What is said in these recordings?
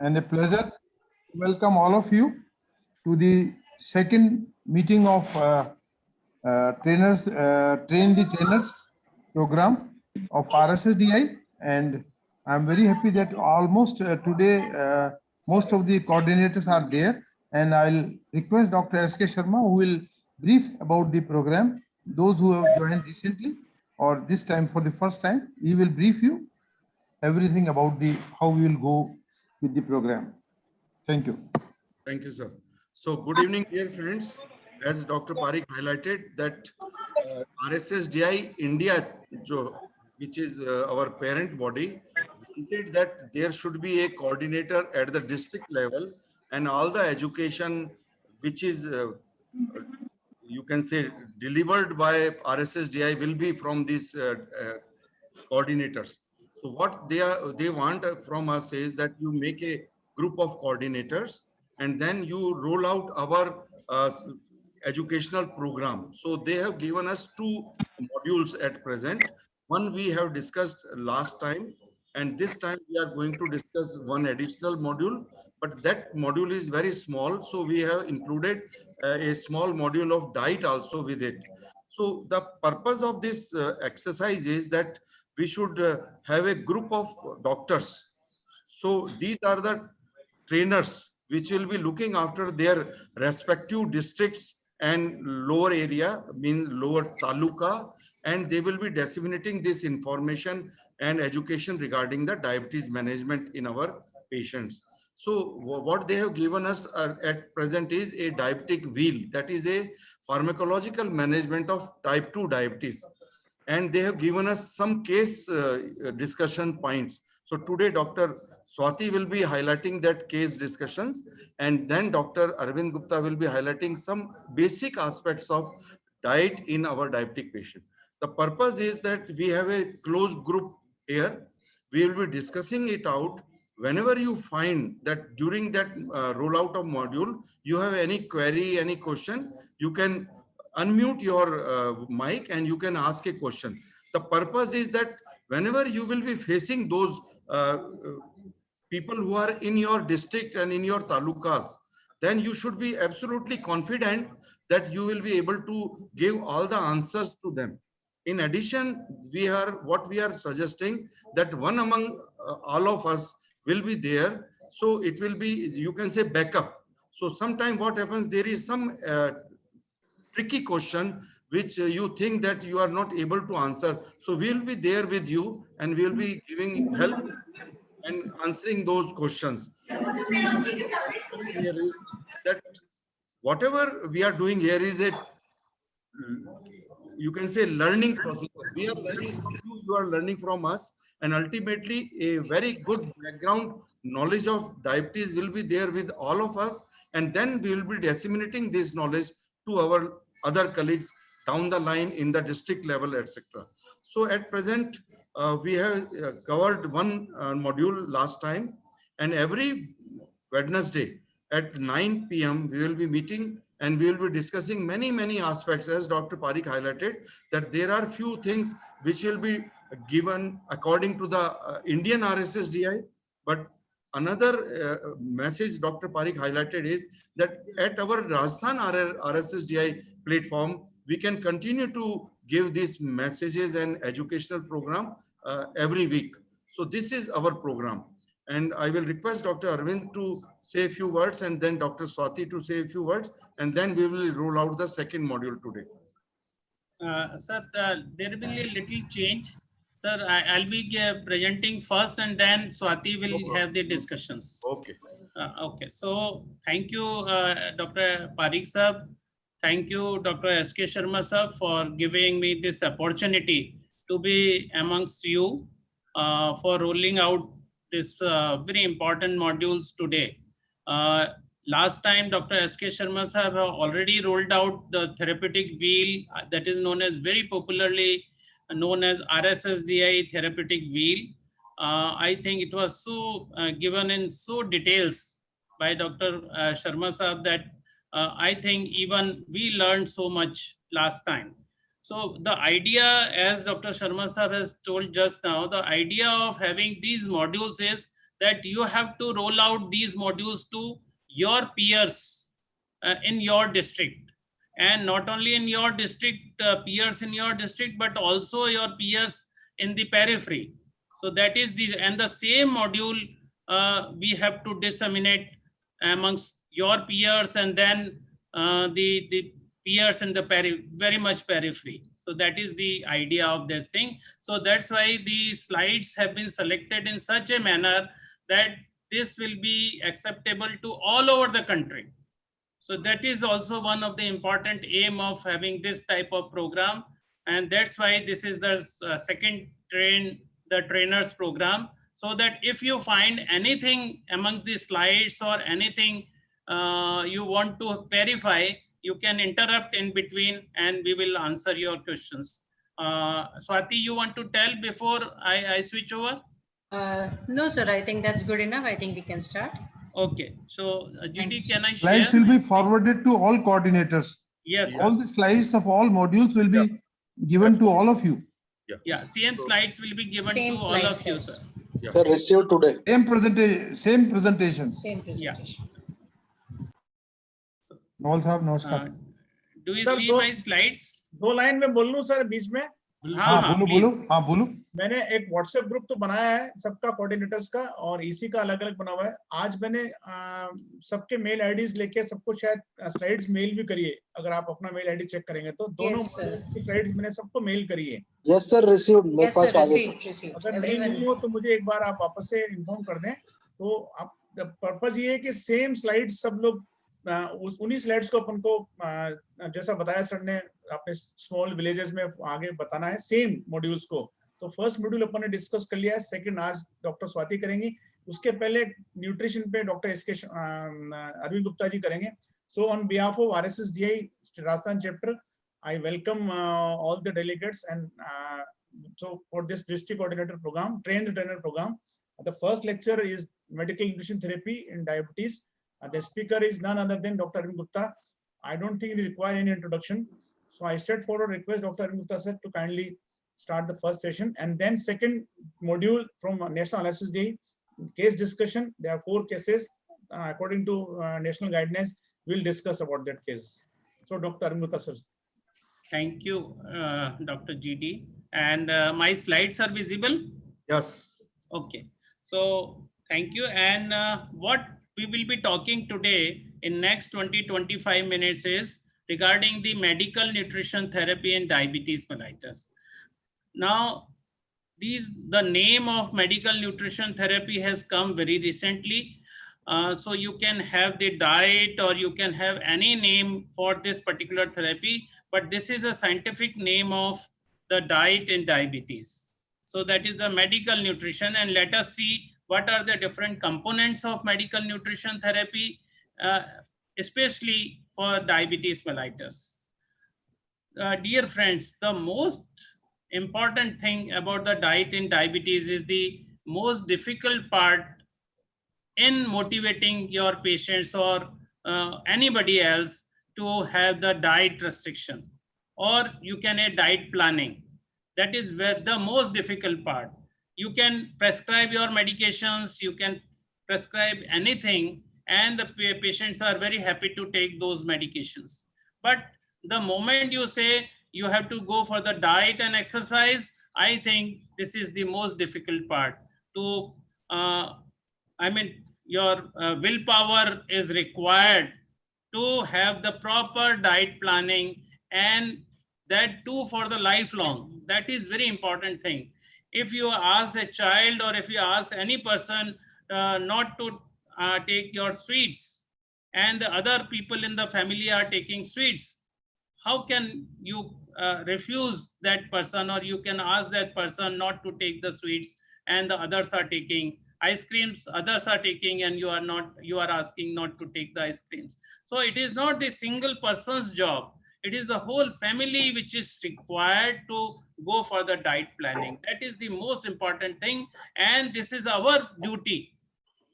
and a pleasure to welcome all of you to the second meeting of Train the Trainers program of RSSDI. And I'm very happy that almost today, most of the coordinators are there. And I'll request Dr. S.K. Sharma, who will brief about the program. Those who have joined recently or this time for the first time, he will brief you everything about the how we will go with the program. Thank you. Thank you, sir. So good evening, dear friends. As Dr. Parikh highlighted that RSSDI India, which is our parent body, wanted that there should be a coordinator at the district level, and all the education which is you can say delivered by RSSDI will be from these coordinators. So what they want from us is that you make a group of coordinators and then you roll out our educational program. So they have given us two modules at present. One we have discussed last time, and this time we are going to discuss one additional module, but that module is very small. So we have included a small module of diet also with it. So the purpose of this exercise is that we should have a group of doctors. So these are the trainers which will be looking after their respective districts and lower area, means lower taluka, and they will be disseminating this information and education regarding the diabetes management in our patients. So what they have given us at present is a diabetic wheel, that is a pharmacological management of type 2 diabetes. And they have given us some case discussion points. So today Dr. Swati will be highlighting that case discussions, and then Dr. Arvind Gupta will be highlighting some basic aspects of diet in our diabetic patient. The purpose is that we have a closed group here. We will be discussing it out. Whenever you find that during that rollout of module, you have any query, any question, you can unmute your mic and you can ask a question. The purpose is that whenever you will be facing those people who are in your district and in your talukas, then you should be absolutely confident that you will be able to give all the answers to them. In addition, what we are suggesting that one among all of us will be there. So it will be, you can say, backup. So sometime what happens, there is some tricky question which you think that you are not able to answer. So we'll be there with you and we'll be giving help and answering those questions. Here is that whatever we are doing here is a, you can say, learning process. We are learning from you, you are learning from us, and ultimately a very good background knowledge of diabetes will be there with all of us, and then we will be disseminating this knowledge to our other colleagues down the line in the district level, etc. So at present, we have covered one module last time, and every Wednesday at 9 p.m. we will be meeting and we will be discussing many aspects, as Dr. Parikh highlighted, that there are few things which will be given according to the Indian RSSDI, but another message Dr. Parikh highlighted is that at our Rajasthan RSSDI platform, we can continue to give these messages and educational program every week. So this is our program. And I will request Dr. Arvind to say a few words and then Dr. Swati to say a few words, and then we will roll out the second module today. Sir, there will be a little change. Sir, I'll be presenting first and then Swati will have the discussions. Okay. Okay. So thank you, Dr. Parikh sir. Thank you, Dr. S.K. Sharma sir, for giving me this opportunity to be amongst you for rolling out this very important modules today. Last time, Dr. S.K. Sharma sir already rolled out the therapeutic wheel that is known as, very popularly known as, RSSDI therapeutic wheel. I think it was so given in so details by Dr. Sharma sir that I think even we learned so much last time. So the idea, as Dr. Sharma sir has told just now, the idea of having these modules is that you have to roll out these modules to your peers in your district, and not only in your district, peers in your district, but also your peers in the periphery. So that is the same module we have to disseminate amongst your peers, and then the peers in the very much periphery. So that is the idea of this thing. So that's why the slides have been selected in such a manner that this will be acceptable to all over the country. So that is also one of the important aim of having this type of program. And that's why this is the second trainers program. So that if you find anything amongst the slides or anything you want to verify, you can interrupt in between and we will answer your questions. Swati, you want to tell before I switch over? No, sir, I think that's good enough. I think we can start. Okay, so Thank GT, you. can I share? Slides will be forwarded to all coordinators. Yes, All the slides of all modules will be given to all of you. yeah, same So, slides will be given Same to all of slides, you, yes. sir. yeah. Sir, received today. Same presentation. Same presentation. Nawal Sahab, namaskar. Do you Sir, see दो- my slides? 2 line में बोल लूं sir बीच में? हाँ, बोलो बोलो, please. हाँ बोलो. मैंने एक व्हाट्सएप ग्रुप तो बनाया है सबका, कोऑर्डिनेटर्स का, और इसी का अलग अलग बना हुआ है। आज मैंने सबके मेल आईडीज लेके सबको शायद स्लाइड्स मेल भी करिए। अगर आप अपना मेल आईडी चेक करेंगे तो दोनों Yes, sir. स्लाइड्स मैंने सबको मेल करी है। Yes, sir, received. मेरे Yes, sir, पास आ गए थे. received. अगर नहीं Everyone. मिली हो तो मुझे एक बार आप वापस से इन्फॉर्म कर दें। तो आप पर्पस ये है कि सेम स्लाइड्स सब लोग उन्हीं स्लाइड्स को अपन को जैसा बताया सर ने अपने स्मॉल विलेजेस में आगे बताना है सेम मॉड्यूल्स को। तो फर्स्ट मॉड्यूल अपन ने डिस्कस कर लिया है, सेकंड आज डॉक्टर स्वाति करेंगी, उसके पहले न्यूट्रिशन पे डॉक्टर एसके अरविंद गुप्ता जी करेंगे। So on behalf of RSSDI Rajasthan chapter, I welcome all the delegates and so for this district coordinator program, trained trainer program, the first lecture is medical nutrition therapy in diabetes. The speaker is none other than Dr. Arvind Gupta. I don't think we require any introduction. So I straightforward request Dr. Arvind Gupta sir to kindly start the first session, and then second module from National RSSDI case discussion. There are 4 cases according to national guidelines. We'll discuss about that case. So Dr. Arvind Gupta sir. Thank you, Dr. GD. And my slides are visible? Yes. Okay. So thank you. And what we will be talking today in next 20-25 minutes is regarding the medical nutrition therapy in diabetes mellitus. Now, the name of medical nutrition therapy has come very recently. So you can have the diet or you can have any name for this particular therapy, but this is a scientific name of the diet in diabetes. So that is the medical nutrition, and let us see what are the different components of medical nutrition therapy, especially for diabetes mellitus. Dear friends, the most important thing about the diet in diabetes is the most difficult part in motivating your patients or anybody else to have the diet restriction, or you can add diet planning. That is where the most difficult part. You can prescribe your medications, you can prescribe anything, and the patients are very happy to take those medications. But the moment you say you have to go for the diet and exercise, I think this is the most difficult part. Your willpower is required to have the proper diet planning, and that too for the lifelong. That is very important thing. If you ask a child or if you ask any person not to take your sweets, and the other people in the family are taking sweets, how can you refuse that person, or you can ask that person not to take the sweets and the others are taking ice creams, others are taking, and you are asking not to take the ice creams. So it is not the single person's job. It is the whole family which is required to go for the diet planning. That is the most important thing. And this is our duty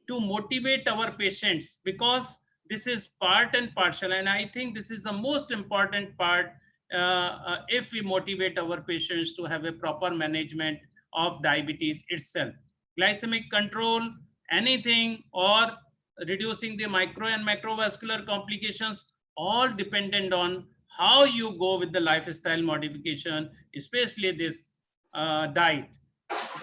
to motivate our patients, because this is part and partial. And I think this is the most important part if we motivate our patients to have a proper management of diabetes itself. Glycemic control anything, or reducing the micro and macrovascular complications, all dependent on how you go with the lifestyle modification, especially this diet.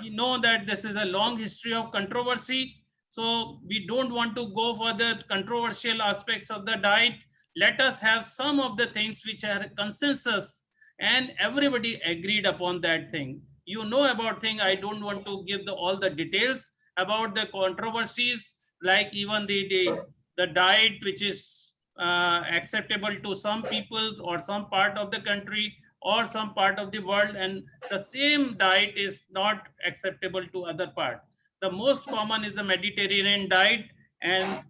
We know that this is a long history of controversy, so we don't want to go for the controversial aspects of the diet. Let us have some of the things which are consensus and everybody agreed upon that thing. You know about thing, I don't want to give all the details about the controversies, like even the diet which is acceptable to some people or some part of the country or some part of the world, and the same diet is not acceptable to other part. The most common is the Mediterranean diet, and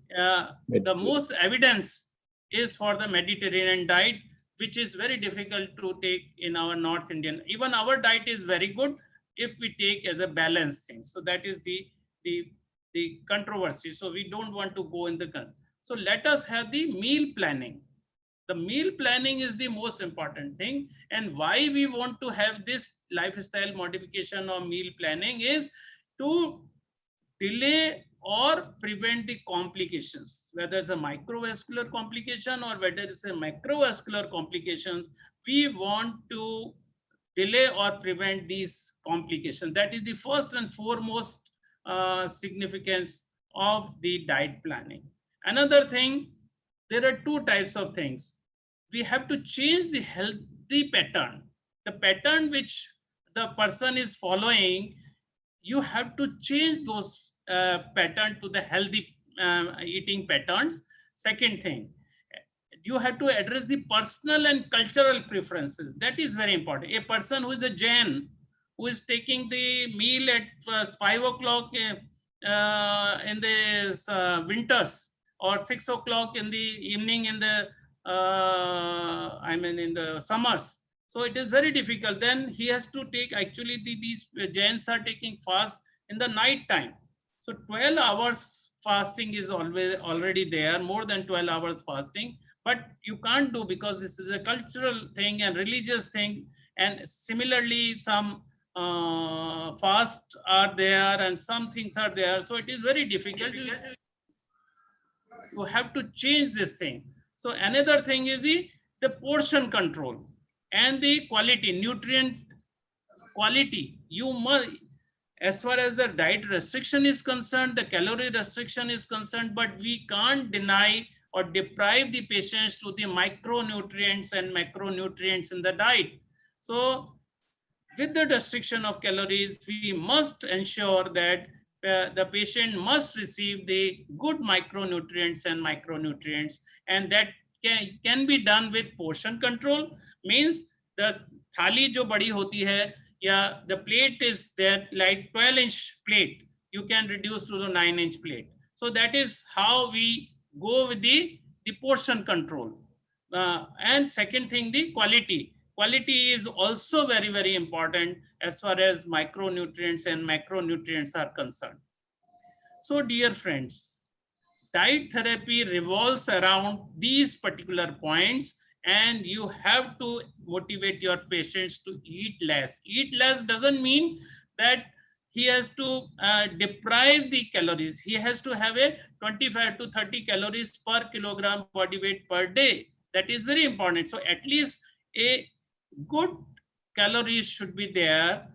the most evidence is for the Mediterranean diet, which is very difficult to take in our North Indian. Even our diet is very good if we take as a balanced thing. So that is the controversy. So we don't want to go in the. So let us have the meal planning. The meal planning is the most important thing. And why we want to have this lifestyle modification or meal planning is to delay or prevent the complications, whether it's a microvascular complication or whether it's a macrovascular complications. We want to delay or prevent these complications. That is the first and foremost significance of the diet planning. Another thing, there are two types of things. We have to change the healthy pattern. The pattern which the person is following, you have to change those pattern to the healthy eating patterns. Second thing, you have to address the personal and cultural preferences. That is very important. A person who is a Jain, who is taking the meal at 5 o'clock in the winters, or 6 o'clock in the evening in the in the summers. So it is very difficult. Then he has to take, actually these Jains are taking fast in the night time. So 12 hours fasting is already there, more than 12 hours fasting, but you can't do because this is a cultural thing and religious thing. And similarly, some fasts are there and some things are there. So it is very difficult. You have to change this thing. So another thing is the portion control and the quality, nutrient quality. You must, as far as the diet restriction is concerned, the calorie restriction is concerned, but we can't deny or deprive the patients to the micronutrients and macronutrients in the diet. So with the restriction of calories, we must ensure that the patient must receive the good micronutrients and macronutrients, and that can be done with portion control. Means the thali jo badi hoti hai, yeah, the plate is there, like 12-inch plate, you can reduce to the 9-inch plate. So that is how we go with the portion control. And second thing, the quality. Quality is also very, very important as far as micronutrients and macronutrients are concerned. So dear friends, diet therapy revolves around these particular points, and you have to motivate your patients to eat less. Eat less doesn't mean that he has to deprive the calories. He has to have a 25 to 30 calories per kilogram body weight per day. That is very important. So at least a good calories should be there.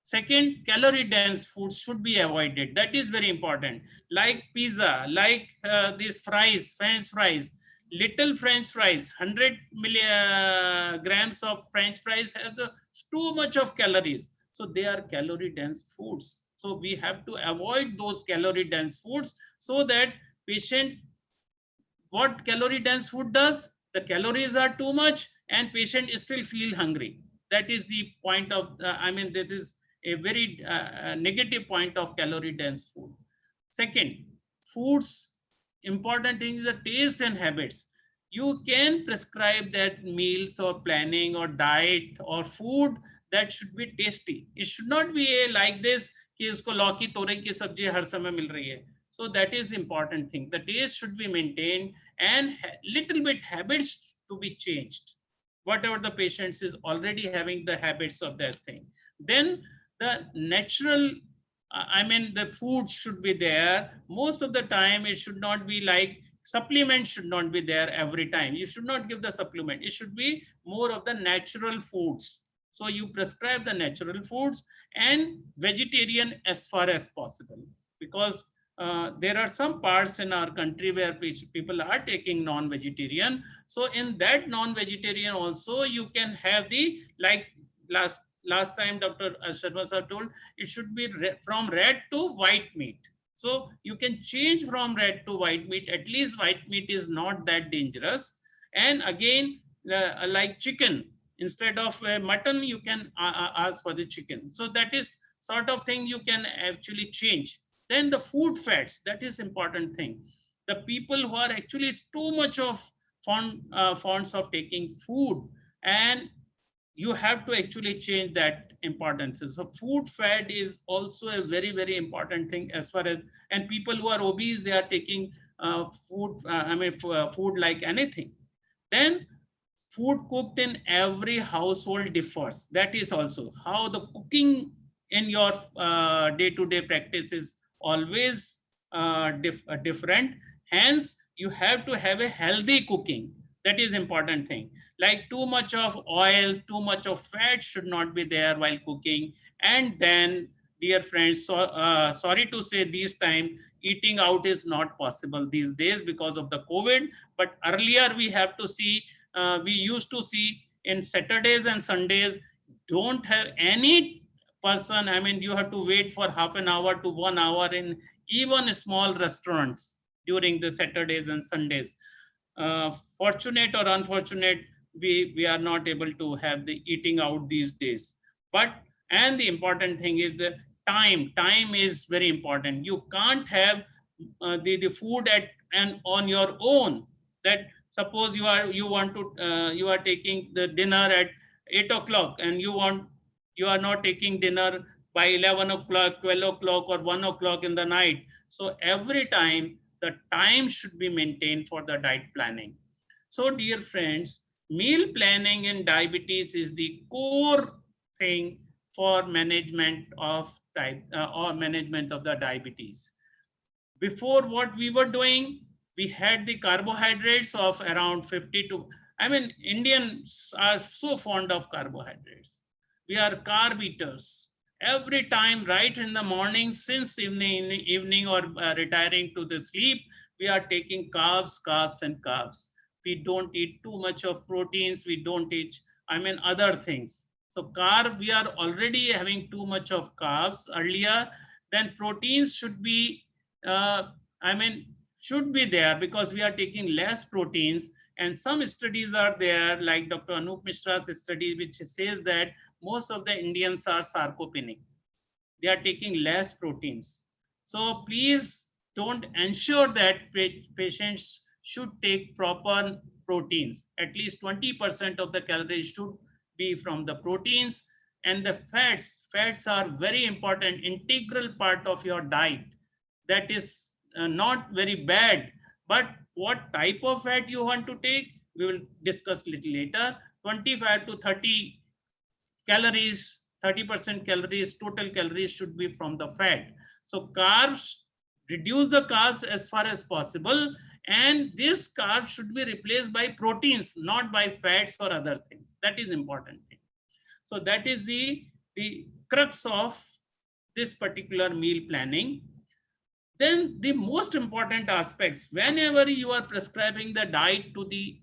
Second, calorie dense foods should be avoided. That is very important. Like pizza, like these fries, French fries, little French fries, 100 grams of French fries has too much of calories. So they are calorie dense foods. So we have to avoid those calorie dense foods so that patient, what calorie dense food does, the calories are too much and patient still feel hungry. That is the point of, this is a very negative point of calorie dense food. Second, foods, important thing is the taste and habits. You can prescribe that meals or planning or diet or food that should be tasty. It should not be like this कि उसको लौकी तोरई की सब्जी हर समय मिल रही है. So that is important thing. The taste should be maintained and little bit habits to be changed. Whatever the patient is already having the habits of that thing. Then the natural I mean, the food should be there. Most of the time, it should not be like supplement should not be there every time. You should not give the supplement. It should be more of the natural foods. So you prescribe the natural foods and vegetarian as far as possible, because there are some parts in our country where people are taking non-vegetarian. So in that non-vegetarian also, you can have the, like last time Dr. Sharma sir told, it should be from red to white meat. So you can change from red to white meat. At least white meat is not that dangerous. And again, like chicken, instead of mutton, you can ask for the chicken. So that is sort of thing you can actually change. Then the food fats, that is important thing. The people who are actually too much of fonts of taking food, and you have to actually change that importance. So food fat is also a very, very important thing as far as, and people who are obese, they are taking food like anything. Then food cooked in every household differs. That is also how the cooking in your day-to-day practice is always different. Hence, you have to have a healthy cooking. That is important thing. Like too much of oils, too much of fat should not be there while cooking. And then, dear friends, sorry to say this time, eating out is not possible these days because of the COVID. But earlier we have to see, we used to see in Saturdays and Sundays, don't have any person, I mean, you have to wait for half an hour to 1 hour in even small restaurants during the Saturdays and Sundays. Fortunate or unfortunate, we are not able to have the eating out these days. But, and the important thing is the time. Time is very important. You can't have the food at and on your own. That suppose you are taking the dinner at 8 o'clock, and you are not taking dinner by 11 o'clock, 12 o'clock, or 1 o'clock in the night. So every time the time should be maintained for the diet planning. So dear friends, meal planning in diabetes is the core thing for management of management of the diabetes. Before, what we were doing, we had the carbohydrates of around 50 to, I mean, Indians are so fond of carbohydrates. We are carb eaters. Every time, right in the morning, since evening or retiring to the sleep, we are taking carbs, carbs, and carbs. We don't eat too much of proteins. We don't eat, I mean, other things. So carb, we are already having too much of carbs earlier. Then proteins should be, should be there, because we are taking less proteins. And some studies are there, like Dr. Anup Mishra's study, which says that most of the Indians are sarcopenic. They are taking less proteins. So please don't ensure that patients should take proper proteins. At least 20% of the calories should be from the proteins. And the fats are very important, integral part of your diet. That is not very bad, but what type of fat you want to take, we will discuss little later. 25 to 30 calories, 30% calories, total calories should be from the fat. So carbs, reduce the carbs as far as possible, and this carb should be replaced by proteins, not by fats or other things. That is important thing. So that is the crux of this particular meal planning. Then the most important aspects, whenever you are prescribing the diet to the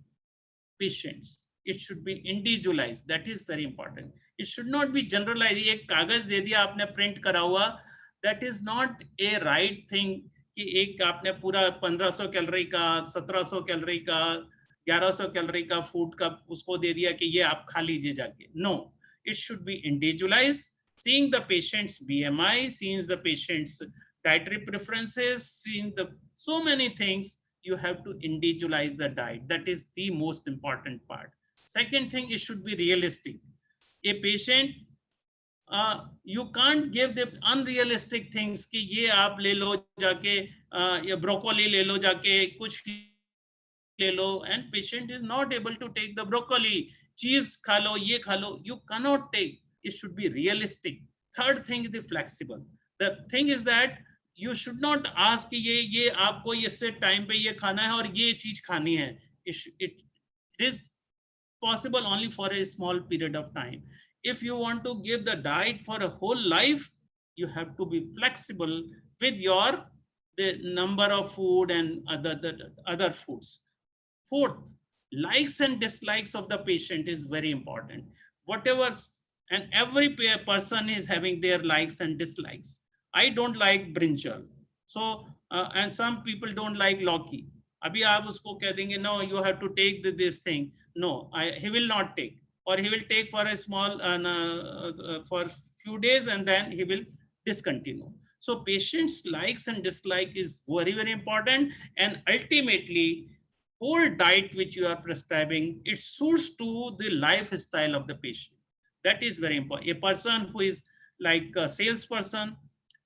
patients, it should be individualized. That is very important. It should not be generalized. एक कागज दे दिया आपने print करा हुआ, that is not a right thing. कि एक आपने पूरा 1500 कैलोरी का, 1700 कैलोरी का, 1100 कैलोरी का फूड का उसको दे दिया कि ये आप खा लीजिए जाके. No, it should be individualized, seeing the patient's BMI, seeing the patient's dietary preferences, seeing the so many things. You have to individualize the diet. That is the most important part. Second thing, it should be realistic. A patient, you can't give the unrealistic things कि ये आप ले लो जाके, ये broccoli ले लो जाके, कुछ ले लो, and patient is not able to take the broccoli. Cheese खा लो, ये खा लो. You cannot take. It should be realistic. Third thing is the flexible. The thing is that you should not ask कि ये आपको इससे टाइम पे ये खाना है और ये चीज खानी है. It is possible only for a small period of time. If you want to give the diet for a whole life, you have to be flexible with the number of food and other foods. Fourth, likes and dislikes of the patient is very important. Whatever, and every person is having their likes and dislikes. I don't like brinjal. So, and some people don't like Loki. Abhi aap usko keh denge, no, you have to take this thing. No, he will not take, or he will take for a small, for few days and then he will discontinue. So patient's likes and dislike is very, very important. And ultimately, whole diet which you are prescribing, it suits to the lifestyle of the patient. That is very important. A person who is like a salesperson,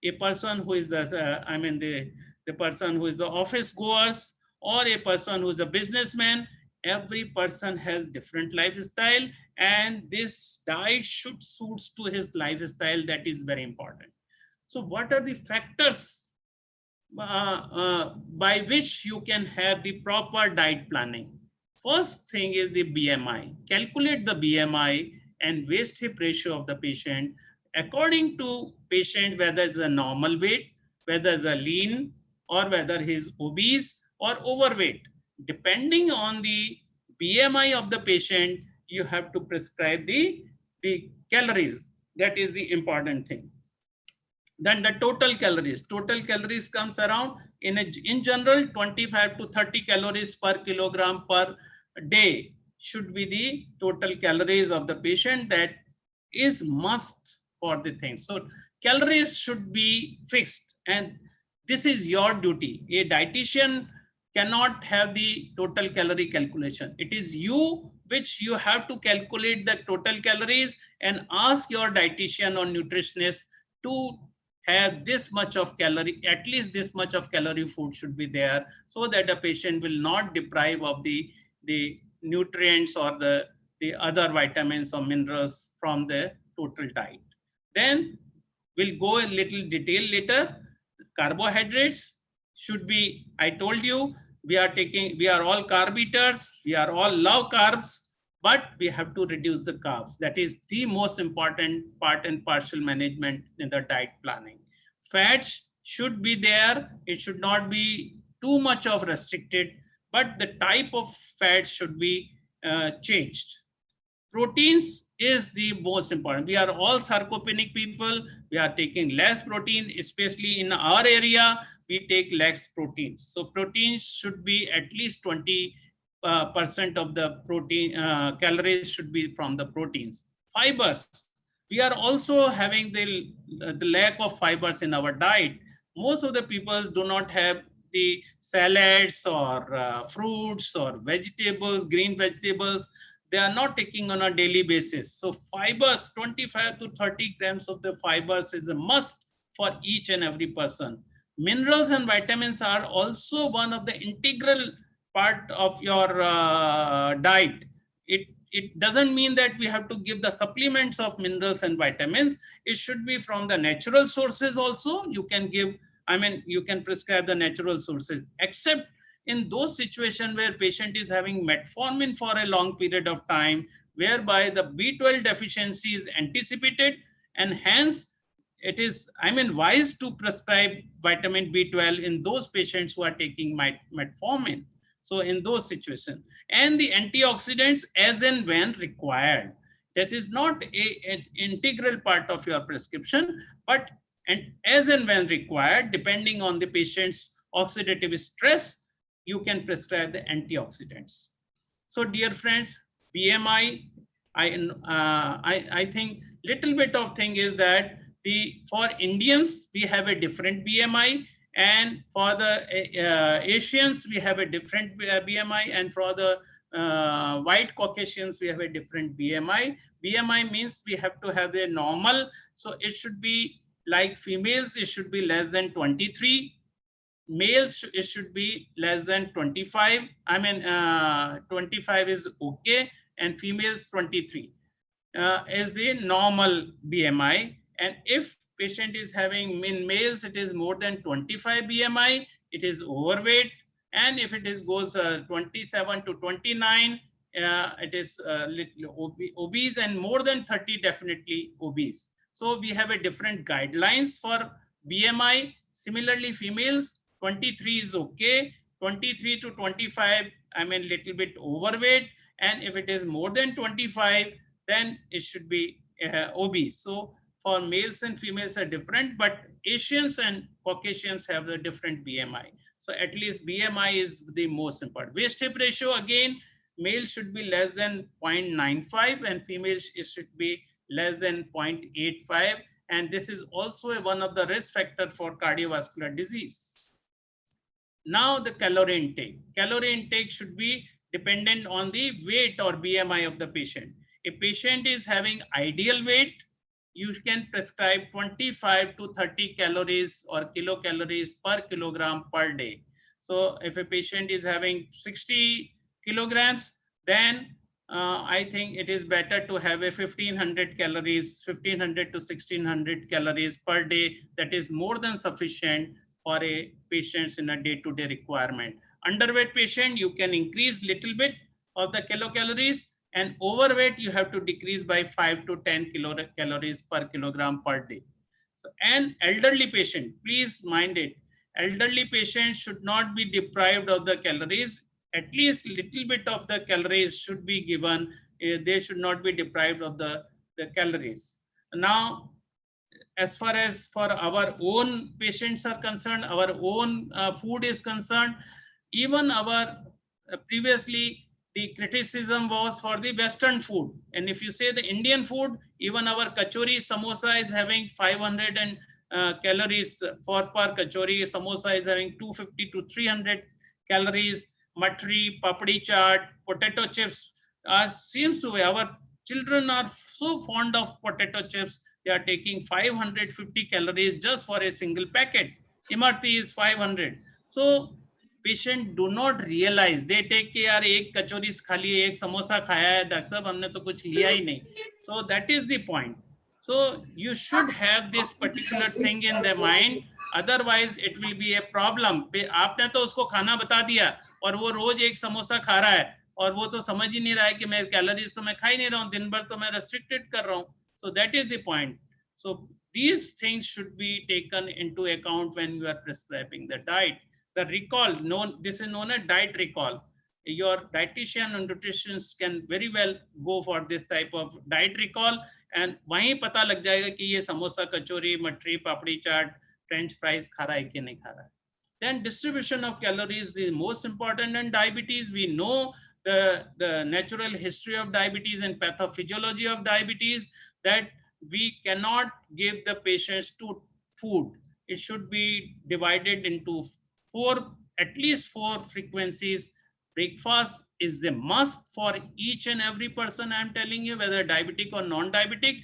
a person who is the person who is the office goers, or a person who is a businessman, every person has different lifestyle, and this diet should suit to his lifestyle. That is very important. So what are the factors by which you can have the proper diet planning? First thing is the BMI. Calculate the BMI and waist hip ratio of the patient according to patient, whether it's a normal weight, whether it's a lean, or whether he's obese or overweight. Depending on the BMI of the patient, you have to prescribe the calories. That is the important thing. Then the total calories. Total calories comes around in general 25 to 30 calories per kilogram per day should be the total calories of the patient. That is must for the thing. So calories should be fixed, and this is your duty. A dietitian cannot have the total calorie calculation. It is you which you have to calculate the total calories and ask your dietitian or nutritionist to have this much of calorie, at least this much of calorie food should be there, so that a patient will not deprive of the nutrients or the other vitamins or minerals from the total diet. Then we'll go a little detail later. Carbohydrates should be, I told you, we are all carb eaters, we are all love carbs, but we have to reduce the carbs. That is the most important part and partial management in the diet planning. Fats should be there. It should not be too much of restricted, but the type of fats should be changed. Proteins is the most important. We are all sarcopenic people. We are taking less protein, especially in our area, we take less proteins. So proteins should be at least 20% of the protein calories should be from the proteins. Fibers, we are also having the lack of fibers in our diet. Most of the people do not have the salads or fruits or vegetables, green vegetables. They are not taking on a daily basis. So fibers, 25 to 30 grams of the fibers is a must for each and every person. Minerals and vitamins are also one of the integral part of your diet. It doesn't mean that we have to give the supplements of minerals and vitamins. It should be from the natural sources also. You can give, you can prescribe the natural sources, except in those situations where patient is having metformin for a long period of time, whereby the B12 deficiency is anticipated, and hence it is, wise to prescribe vitamin B12 in those patients who are taking metformin. So in those situations, and the antioxidants as and when required. That is not an integral part of your prescription, but as and when required, depending on the patient's oxidative stress, you can prescribe the antioxidants. So dear friends, BMI, I think little bit of thing is that for Indians, we have a different BMI, and for the Asians, we have a different BMI, and for the white Caucasians, we have a different BMI. BMI means we have to have a normal, so it should be like females, it should be less than 23. Males, it should be less than 25. 25 is okay, and females 23 is the normal BMI. And if patient is having, in males, it is more than 25 BMI, it is overweight. And if it is goes 27 to 29, it is little obese, and more than 30 definitely obese. So we have a different guidelines for BMI. Similarly, females, 23 is okay, 23 to 25, I mean little bit overweight, and if it is more than 25, then it should be obese. So for males and females are different, but Asians and Caucasians have the different BMI. So at least BMI is the most important. Waist hip ratio, again, male should be less than 0.95 and females it should be less than 0.85. And this is also one of the risk factor for cardiovascular disease. Now the calorie intake. Calorie intake should be dependent on the weight or BMI of the patient. If patient is having ideal weight, you can prescribe 25 to 30 calories or kilocalories per kilogram per day. So if a patient is having 60 kilograms, then I think it is better to have a 1500 calories, 1500 to 1600 calories per day. That is more than sufficient for a patient's in a day-to-day requirement. Underweight patient, you can increase little bit of the kilocalories, and overweight you have to decrease by 5 to 10 kilocalories per kilogram per day. So, and elderly patient, please mind it, elderly patients should not be deprived of the calories. At least little bit of the calories should be given. They should not be deprived of the calories. Now, as far as for our own patients are concerned, our own food is concerned, even our previously the criticism was for the Western food. And if you say the Indian food, even our kachori samosa is having 500 calories for per kachori. Samosa is having 250 to 300 calories. Matri, papdi chaat, potato chips seems to be, our children are so fond of potato chips. They are taking 550 calories just for a single packet. Imarti is 500. So patient do not realize, they take के यार एक कचौरी खा लिए, एक समोसा खाया है, doctor साहब हमने तो कुछ लिया ही नहीं. So that is the point. So you should have this particular thing in the mind, otherwise it will be a problem. आपने तो उसको खाना बता दिया और वो रोज एक समोसा खा रहा है और वो तो समझ ही नहीं रहा है कि मैं कैलोरीज तो मैं खा ही नहीं रहा हूँ, दिन भर तो मैं restricted कर रहा हूँ. So that is the point. So these things should be taken into account when you are prescribing the diet. The recall, this is known as diet recall. Your dietitian and nutritionists can very well go for this type of diet recall, and वहीं पता लग जाएगा कि ये समोसा, कचौरी, मटरी, पापड़ी चाट, French fries खा रहा है कि नहीं खा रहा है. Then distribution of calories is the most important in diabetes. We know the natural history of diabetes and pathophysiology of diabetes, that we cannot give the patients two food. It should be divided into at least four frequencies. Breakfast is the must for each and every person, I'm telling you, whether diabetic or non-diabetic.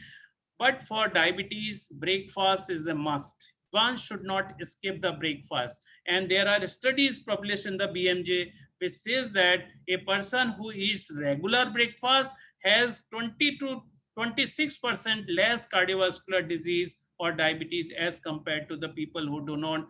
But for diabetes, breakfast is a must. One should not skip the breakfast. And there are studies published in the BMJ which says that a person who eats regular breakfast has 20 to 26% less cardiovascular disease or diabetes as compared to the people who do not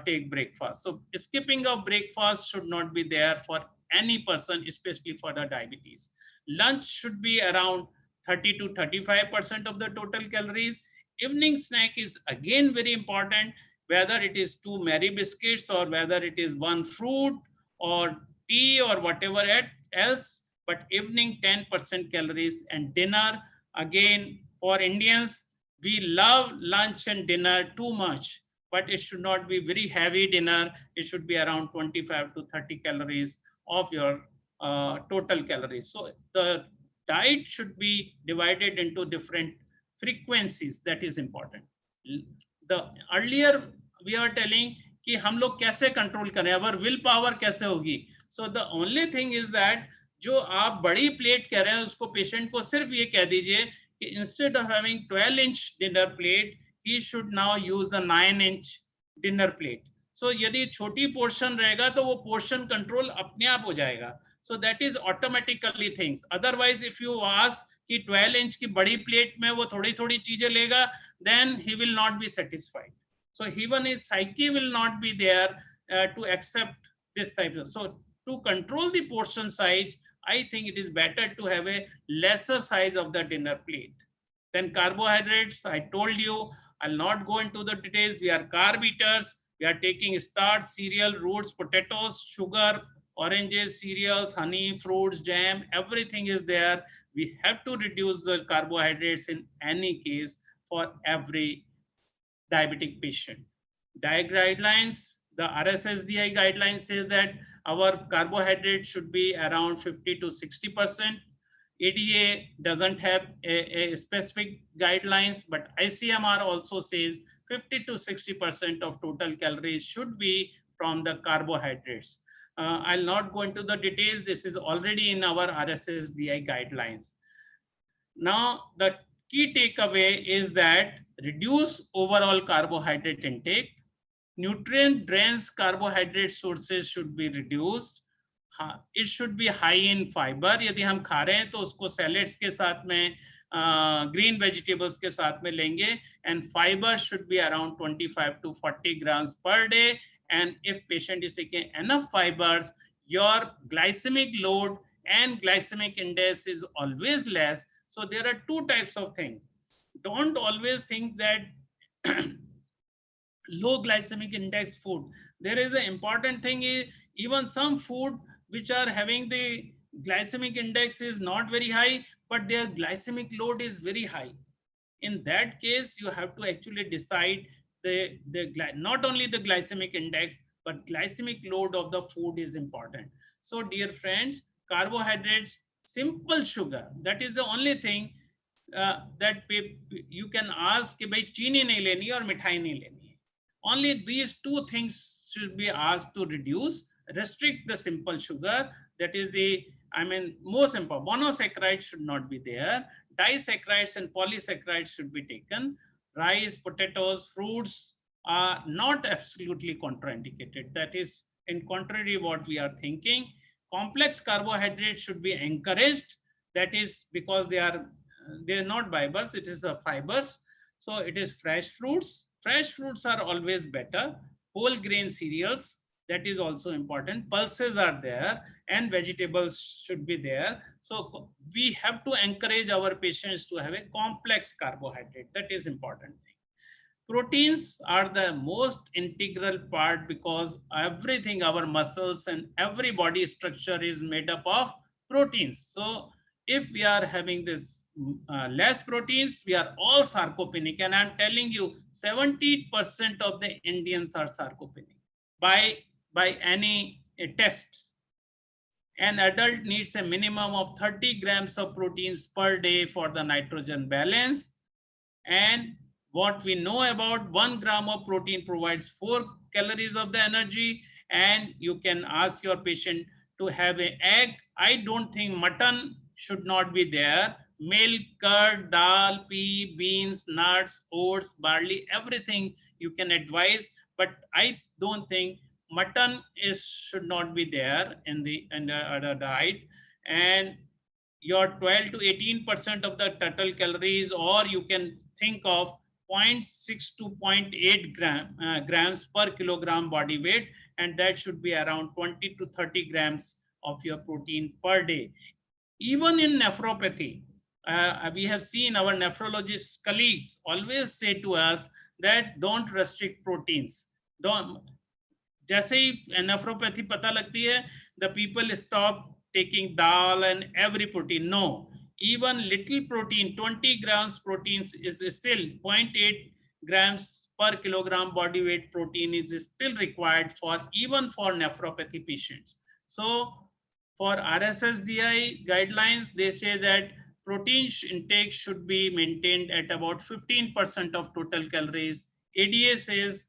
take breakfast. So skipping of breakfast should not be there for any person, especially for the diabetes. Lunch should be around 30 to 35% of the total calories. Evening snack is again very important, whether it is 2 Mary biscuits or whether it is 1 fruit or tea or whatever else, but evening 10% calories. And dinner, again, for Indians, we love lunch and dinner too much, but it should not be very heavy dinner. It should be around 25 to 30 calories of your total calories. So the diet should be divided into different frequencies. That is important. The earlier we are telling कि हम लोग कैसे control करें, our will power कैसे होगी. So the only thing is that जो आप बड़ी प्लेट कह रहे हैं उसको पेशेंट को सिर्फ ये कह दीजिए कि instead of having 12-inch dinner plate, he should now use the 9-inch dinner plate. So यदि छोटी पोर्शन रहेगा तो वो पोर्शन कंट्रोल अपने आप हो जाएगा. So that is automatically things. Otherwise, if you ask कि 12 इंच की बड़ी प्लेट में वो थोड़ी थोड़ी चीजें लेगा, then he will not be satisfied. So even his psyche will not be there to accept this type of. So to control the portion size, I think it is better to have a lesser size of the dinner plate. Then carbohydrates, I told you, I'll not go into the details. We are carb eaters. We are taking starch, cereal, roots, potatoes, sugar, oranges, cereals, honey, fruits, jam, everything is there. We have to reduce the carbohydrates in any case for every diabetic patient. Diet guidelines, the RSSDI guidelines says that our carbohydrate should be around 50 to 60%. ADA doesn't have a specific guidelines, but ICMR also says 50 to 60% of total calories should be from the carbohydrates. I'll not go into the details. This is already in our RSSDI guidelines. Now, the key takeaway is that reduce overall carbohydrate intake. Nutrient dense carbohydrate sources should be reduced. It should be high in fiber. यदि हम खा रहे हैं तो उसको salads के साथ में green vegetables के साथ में लेंगे, and fiber should be around 25 to 40 grams per day. And if patient is taking enough fibers, your glycemic load and glycemic index is always less. So there are two types of things. Don't always think that low glycemic index food. There is an important thing is even some food which are having the glycemic index is not very high, but their glycemic load is very high. In that case, you have to actually decide not only the glycemic index, but glycemic load of the food is important. So dear friends, carbohydrates, simple sugar, that is the only thing that you can ask कि भाई चीनी नहीं लेनी और मिठाई नहीं लेनी. Only these two things should be asked to reduce. Restrict the simple sugar. That is the, most important. Monosaccharides should not be there. Disaccharides and polysaccharides should be taken. Rice, potatoes, fruits are not absolutely contraindicated. That is in contrary what we are thinking. Complex carbohydrates should be encouraged. That is because they are not fibers, it is fibers. So it is fresh fruits. Fresh fruits are always better. Whole grain cereals, that is also important. Pulses are there and vegetables should be there. So we have to encourage our patients to have a complex carbohydrate. That is important thing. Proteins are the most integral part because everything, our muscles and every body structure is made up of proteins. So if we are having this less proteins, we are all sarcopenic. And I'm telling you, 70% of the Indians are sarcopenic by any test. An adult needs a minimum of 30 grams of proteins per day for the nitrogen balance. And what we know about 1 gram of protein provides 4 calories of the energy. And you can ask your patient to have an egg. I don't think mutton should not be there. Milk, curd, dal, pea, beans, nuts, oats, barley, everything you can advise. But I don't think mutton should not be there in the diet. And your 12 to 18% of the total calories, or you can think of 0.6 to 0.8 grams per kilogram body weight, and that should be around 20 to 30 grams of your protein per day. Even in nephropathy, we have seen our nephrologist colleagues always say to us that don't restrict proteins. जैसे ही nephropathy पता लगती है, the people stop taking dal and every protein. No, even little protein, 20 grams proteins is still 0.8 grams per kilogram body weight protein is still required for even for nephropathy patients. So for RSSDI guidelines, they say that protein intake should be maintained at about 15% of total calories. ADA says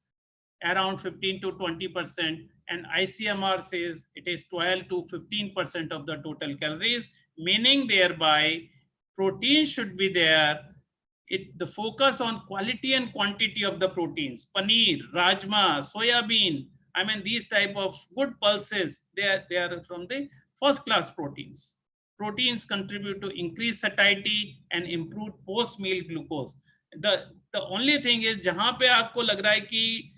around 15 to 20%, and ICMR says it is 12 to 15% of the total calories, meaning thereby protein should be there. The focus on quality and quantity of the proteins, paneer, rajma, soya bean, these type of good pulses, they are from the first class proteins. Proteins contribute to increased satiety and improved post-meal glucose. The only thing is जहाँ पे आपको लग रहा है कि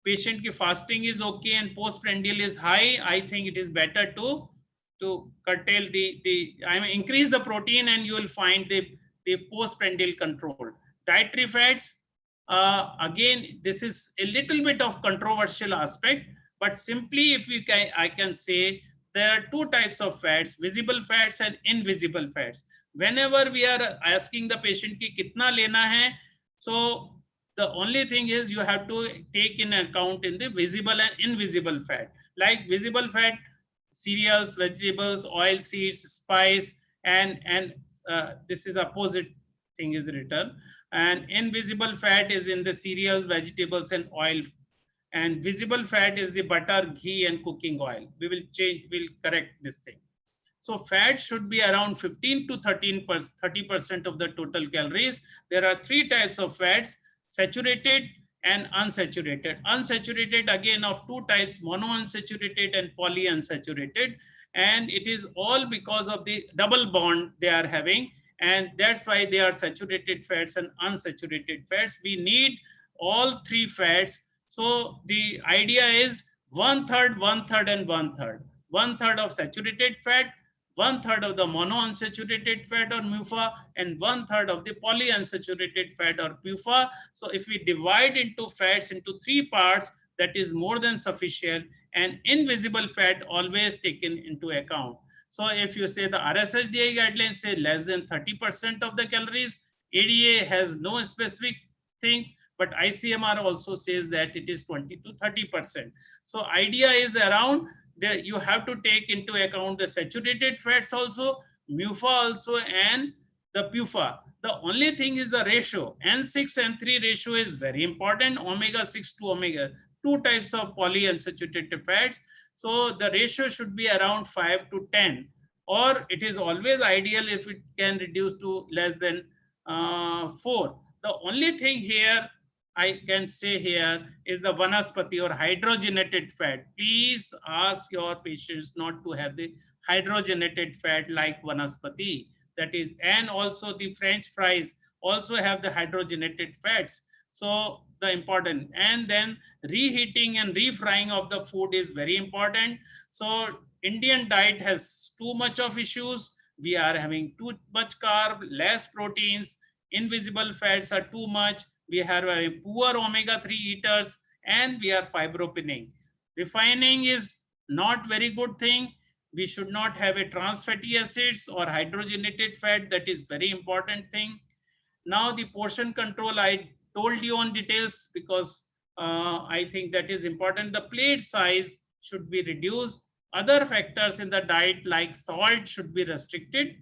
patient की fasting is okay and postprandial is high, I think it is better to curtail increase the protein, and you will find the postprandial control. Dietary fats, again, this is a little bit of controversial aspect, but simply if I can say there are two types of fats, visible fats and invisible fats. Whenever we are asking the patient ki kitna lena hai, so the only thing is you have to take in account in the visible and invisible fat. Like visible fat, cereals, vegetables, oil seeds, spice, and this is opposite thing is written. And invisible fat is in the cereals, vegetables, and oil. And visible fat is the butter, ghee, and cooking oil. We'll correct this thing. So fat should be around 15 to 30% of the total calories. There are three types of fats: saturated and unsaturated. Unsaturated, again, of two types: monounsaturated and polyunsaturated. And it is all because of the double bond they are having. And that's why they are saturated fats and unsaturated fats. We need all three fats. So the idea is 1/3, 1/3, and 1/3. 1/3 of saturated fat, 1/3 of the monounsaturated fat or MUFA, and 1/3 of the polyunsaturated fat or PUFA. So if we divide into fats into three parts, that is more than sufficient, and invisible fat always taken into account. So if you say the RSSDI guidelines say less than 30% of the calories, ADA has no specific things, but ICMR also says that it is 20 to 30%. So idea is around that you have to take into account the saturated fats also, MUFA also, and the PUFA. The only thing is the ratio. N6, N3 ratio is very important. Omega-6 to omega, two types of polyunsaturated fats. So the ratio should be around 5 to 10, or it is always ideal if it can reduce to less than 4. The only thing here I can say here is the vanaspati or hydrogenated fat. Please ask your patients not to have the hydrogenated fat like vanaspati. That is, and also the French fries also have the hydrogenated fats. So the important, and then reheating and refrying of the food is very important. So Indian diet has too much of issues. We are having too much carb, less proteins, invisible fats are too much. We have a poor omega-3 eaters, and we are fibropinning. Refining is not very good thing. We should not have a trans fatty acids or hydrogenated fat. That is very important thing. Now the portion control, I told you on details because I think that is important. The plate size should be reduced. Other factors in the diet like salt should be restricted.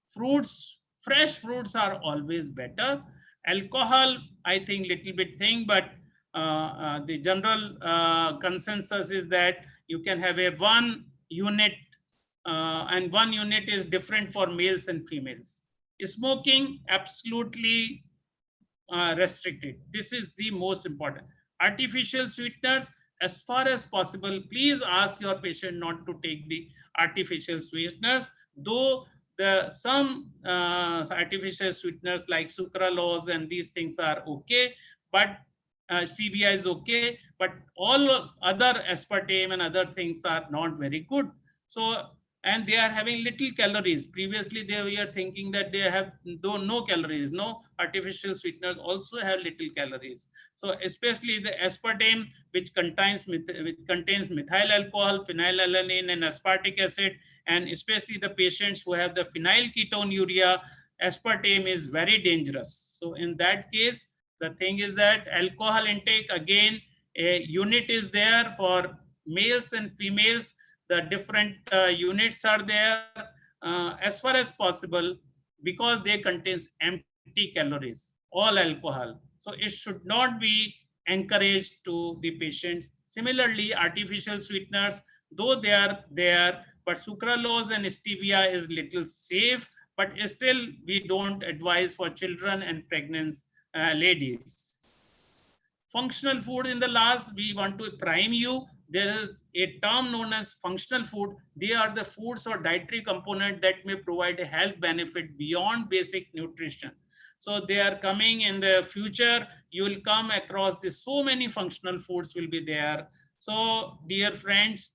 Fruits, fresh fruits are always better. Alcohol, I think little bit thing, but the general consensus is that you can have a 1 unit and 1 unit is different for males and females. Smoking, absolutely restricted. This is the most important. Artificial sweeteners, as far as possible, please ask your patient not to take the artificial sweeteners, though some artificial sweeteners like sucralose and these things are okay, but stevia is okay, but all other aspartame and other things are not very good. So, and they are having little calories. Previously, they were thinking that they have no calories. No, artificial sweeteners also have little calories. So, especially the aspartame, which contains methyl alcohol, phenylalanine, and aspartic acid, and especially the patients who have the phenylketonuria, aspartame is very dangerous. So, in that case, the thing is that alcohol intake, again, a unit is there for males and females. The different units are there as far as possible, because they contain empty calories, all alcohol. So it should not be encouraged to the patients. Similarly, artificial sweeteners, though they are there, but sucralose and stevia is little safe, but still we don't advise for children and pregnant ladies. Functional food in the last, we want to prime you. there is a term known as functional food. They are the foods or dietary component that may provide a health benefit beyond basic nutrition. So they are coming in the future. You will come across this, so many functional foods will be there. So dear friends,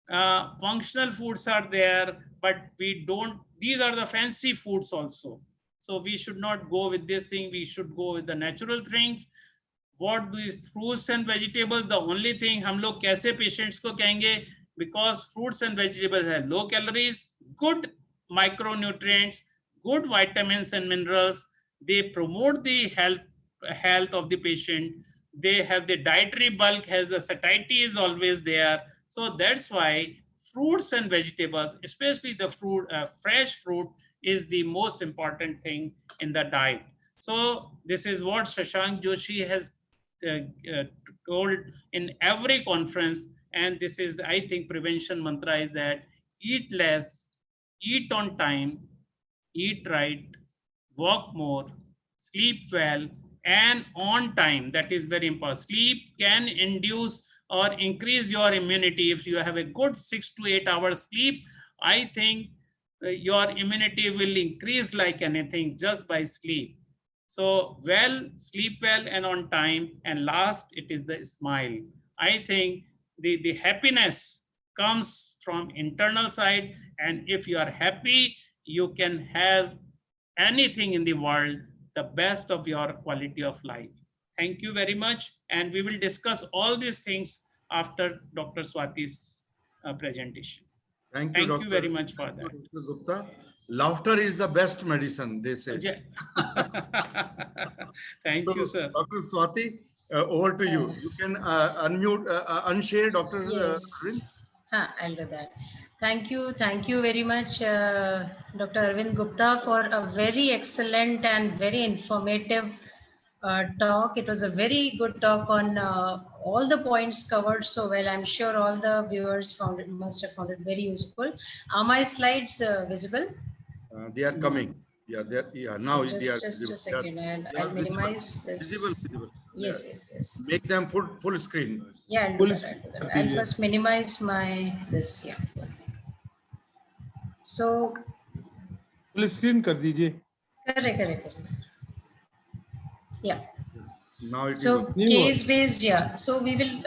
functional foods are there, but we don't, these are the fancy foods also. So we should not go with this thing. We should go with the natural things. What do fruits and vegetables? The only thing हम लोग कैसे patients को कहेंगे, because fruits and vegetables have low calories, good micronutrients, good vitamins and minerals. They promote the health of the patient. They have the dietary bulk, has the satiety is always there. So that's why fruits and vegetables, especially the fruit, fresh fruit, is the most important thing in the diet. So this is what Shashank Joshi has told in every conference. And this is, I think, prevention mantra is that eat less, eat on time, eat right, walk more, sleep well, and on time. That is very important. Sleep can induce or increase your immunity. If you have a good 6 to 8 hours sleep, I think your immunity will increase like anything just by sleep. So sleep well and on time. And last, it is the smile. I think the happiness comes from internal side. And if you are happy, you can have anything in the world, the best of your quality of life. Thank you very much. And we will discuss all these things after Dr. Swati's presentation. Thank Thank you, you very much for that. Dr. Gupta. Laughter is the best medicine, they say. Thank you, sir. Dr. Swati, over to you. You can unmute, unshare Dr. Yes. Arvind. I'll do that. Thank you very much, Dr. Arvind Gupta, for a very excellent and very informative talk. It was a very good talk on all the points covered so well. I'm sure all the viewers must have found it very useful. Are my slides visible? They are coming. Yeah, now they are just visible. a second. They I'll are minimize this. Visible. Yes. Make them full screen. Yeah, I'll do that. I'll first minimize my this. Yeah. So. Full screen कर दीजिए. Correct. Yeah. Now it so is case based, yeah. So we will.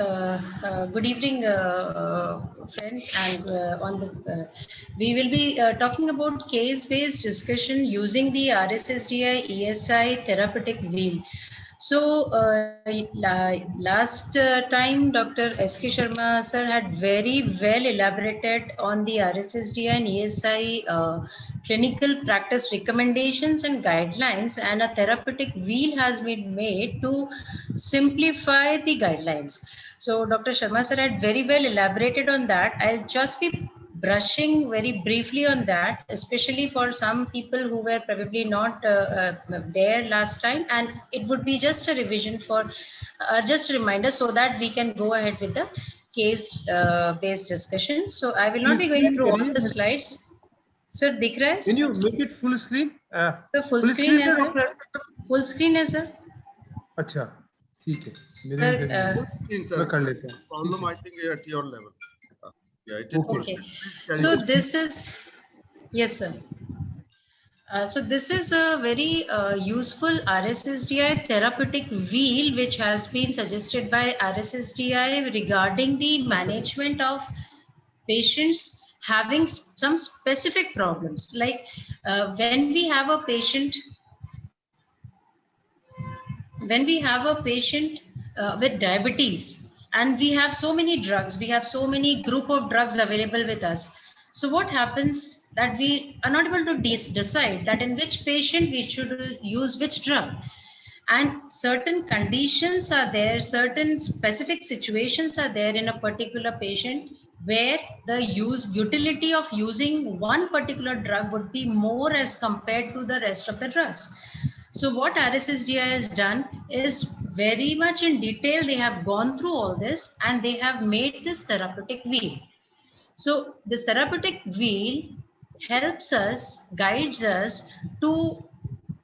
Good evening, friends, and on the we will be talking about case based discussion using the RSSDI ESI therapeutic wheel. So last time Dr. S.K. Sharma sir had very well elaborated on the RSSDI and ESI clinical practice recommendations and guidelines, and a therapeutic wheel has been made to simplify the guidelines. So Dr. Sharma sir had very well elaborated on that. I'll just be brushing very briefly on that, especially for some people who were probably not there last time, and it would be just a revision for just a reminder so that we can go ahead with the case based discussion. So I will not be going through all the slides. Sir, दिख रहा है? Can you make it full screen? So full screen है sir. Full screen है sir. अच्छा, ठीक है. Sir, मैं कर लेता हूँ. problem, I think, at your level. Yeah, it is okay. Please So carry on. this is, yes sir. So this is a very useful RSSDI therapeutic wheel which has been suggested by RSSDI regarding the management of patients having some specific problems. Like when we have a patient with diabetes, and we have so many drugs, we have so many group of drugs available with us. So what happens that we are not able to decide that in which patient we should use which drug. And certain conditions are there, certain specific situations are there in a particular patient where the utility of using one particular drug would be more as compared to the rest of the drugs. So what RSSDI has done is very much in detail, they have gone through all this and they have made this therapeutic wheel. So this therapeutic wheel helps us, guides us to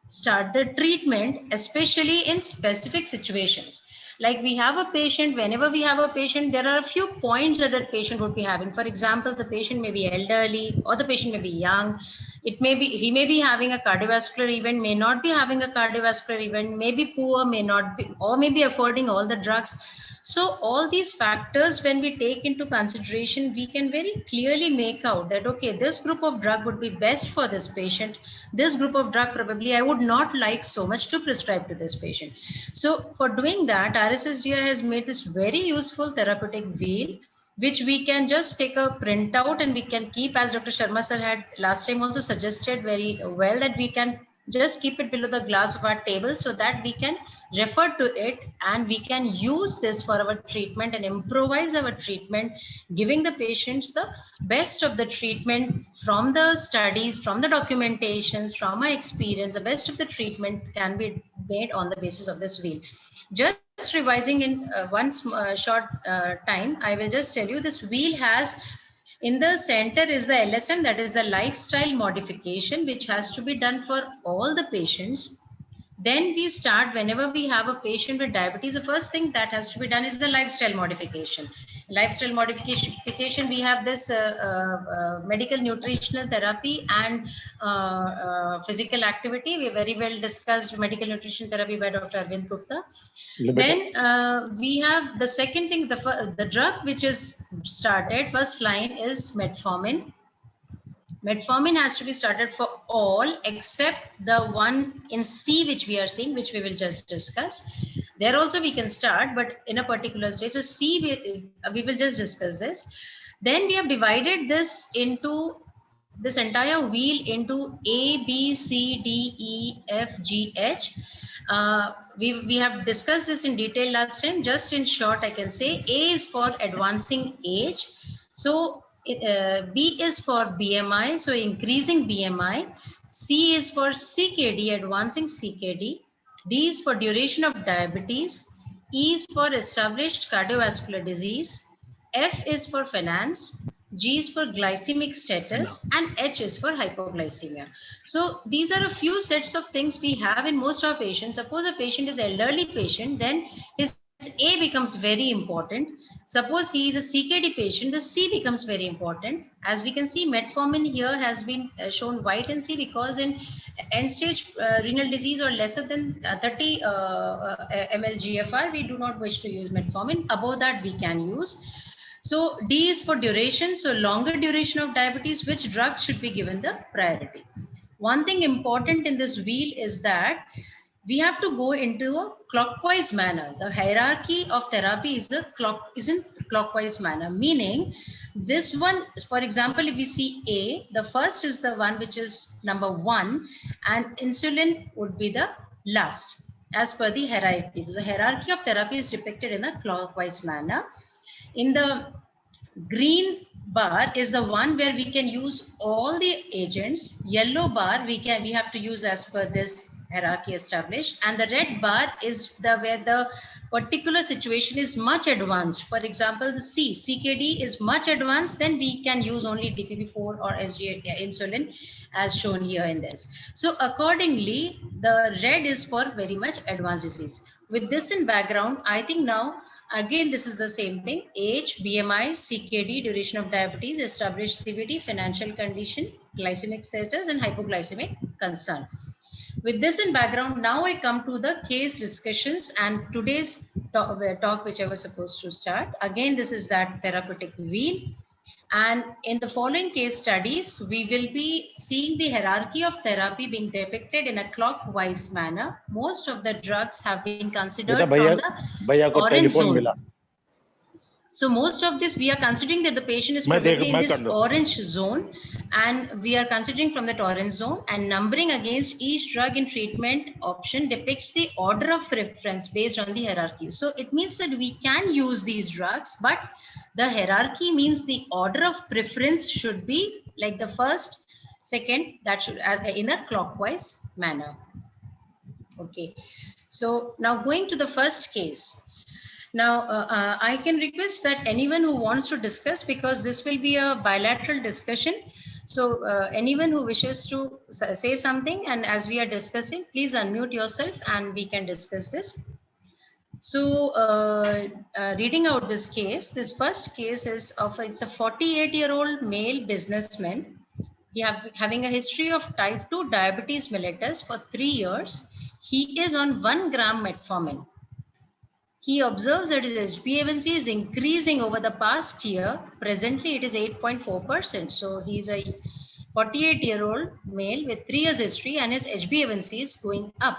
start the treatment, especially in specific situations. Like we have a patient, whenever we have a patient, there are a few points that that patient would be having. For example, the patient may be elderly or the patient may be young. It may be, he may be having a cardiovascular event, may not be having a cardiovascular event, may be poor, may not be, or may be affording all the drugs. So all these factors, when we take into consideration, we can very clearly make out that, okay, this group of drug would be best for this patient. This group of drug probably I would not like so much to prescribe to this patient. So for doing that, RSSDI has made this very useful therapeutic wheel, which we can just take a printout and we can keep, as Dr. Sharma sir had last time also suggested very well, that we can just keep it below the glass of our table so that we can refer to it and we can use this for our treatment and improvise our treatment, giving the patients the best of the treatment from the studies, from the documentations, from my experience. The best of the treatment can be made on the basis of this wheel. Just revising in one short time, I will just tell you this wheel has, in the center is the LSM, that is the lifestyle modification, which has to be done for all the patients. Then we start, whenever we have a patient with diabetes, the first thing that has to be done is the lifestyle modification. Lifestyle modification, we have this medical nutritional therapy and physical activity. We very well discussed medical nutrition therapy by Dr. Arvind Gupta. Then we have the second thing, the drug which is started, first line is metformin. Metformin has to be started for all except the one in C, which we are seeing, which we will just discuss. There also we can start, but in a particular stage. So C, we will just discuss this. Then we have divided this into, this entire wheel into A, B, C, D, E, F, G, H. We have discussed this in detail last time. Just in short, I can say A is for advancing age. So B is for BMI, so increasing BMI. C is for CKD, advancing CKD. D is for duration of diabetes. E is for established cardiovascular disease. F is for finance. G is for glycemic status, and H is for hypoglycemia. So these are a few sets of things we have in most of our patients. Suppose a patient is an elderly patient, then his A becomes very important. Suppose he is a CKD patient, the C becomes very important. As we can see, metformin here has been shown white in C because in end stage renal disease or lesser than 30 ml GFR, we do not wish to use metformin. Above that, we can use. So D is for duration. So longer duration of diabetes, which drugs should be given the priority? One thing important in this wheel is that we have to go into a clockwise manner. The hierarchy of therapy is in clockwise manner, meaning this one, for example, if we see A, the first is the one which is number 1, and insulin would be the last as per the hierarchy. So the hierarchy of therapy is depicted in a clockwise manner. In the green bar is the one where we can use all the agents. Yellow bar we have to use as per this hierarchy established, and the red bar is where the particular situation is much advanced. For example, the CKD is much advanced, then we can use only DPP-4 or SGLT insulin as shown here in this. So accordingly, the red is for very much advanced disease. With this in background, I think now again, this is the same thing: age, BMI, CKD, duration of diabetes, established CVD, financial condition, glycemic status, and hypoglycemic concern. With this in background, now I come to the case discussions and today's talk which I was supposed to start. Again, this is that therapeutic wheel. And in the following case studies, we will be seeing the hierarchy of therapy being depicted in a clockwise manner. Most of the drugs have been considered from the orange zone. So most of this, we are considering that the patient is probably in this orange zone, and we are considering from that orange zone, and numbering against each drug in treatment option depicts the order of preference based on the hierarchy. So it means that we can use these drugs, but the hierarchy means the order of preference should be like the first, second, that should in a clockwise manner. Okay, so now going to the first case. Now, I can request that anyone who wants to discuss, because this will be a bilateral discussion. So anyone who wishes to say something, and as we are discussing, please unmute yourself and we can discuss this. So reading out this case, this first case is of, it's a 48-year-old male businessman. Having a history of type 2 diabetes mellitus for 3 years. He is on 1 gram metformin. He observes that his HbA1c is increasing over the past year. Presently, it is 8.4%. So he's a 48-year-old male with 3 years history and his HbA1c is going up.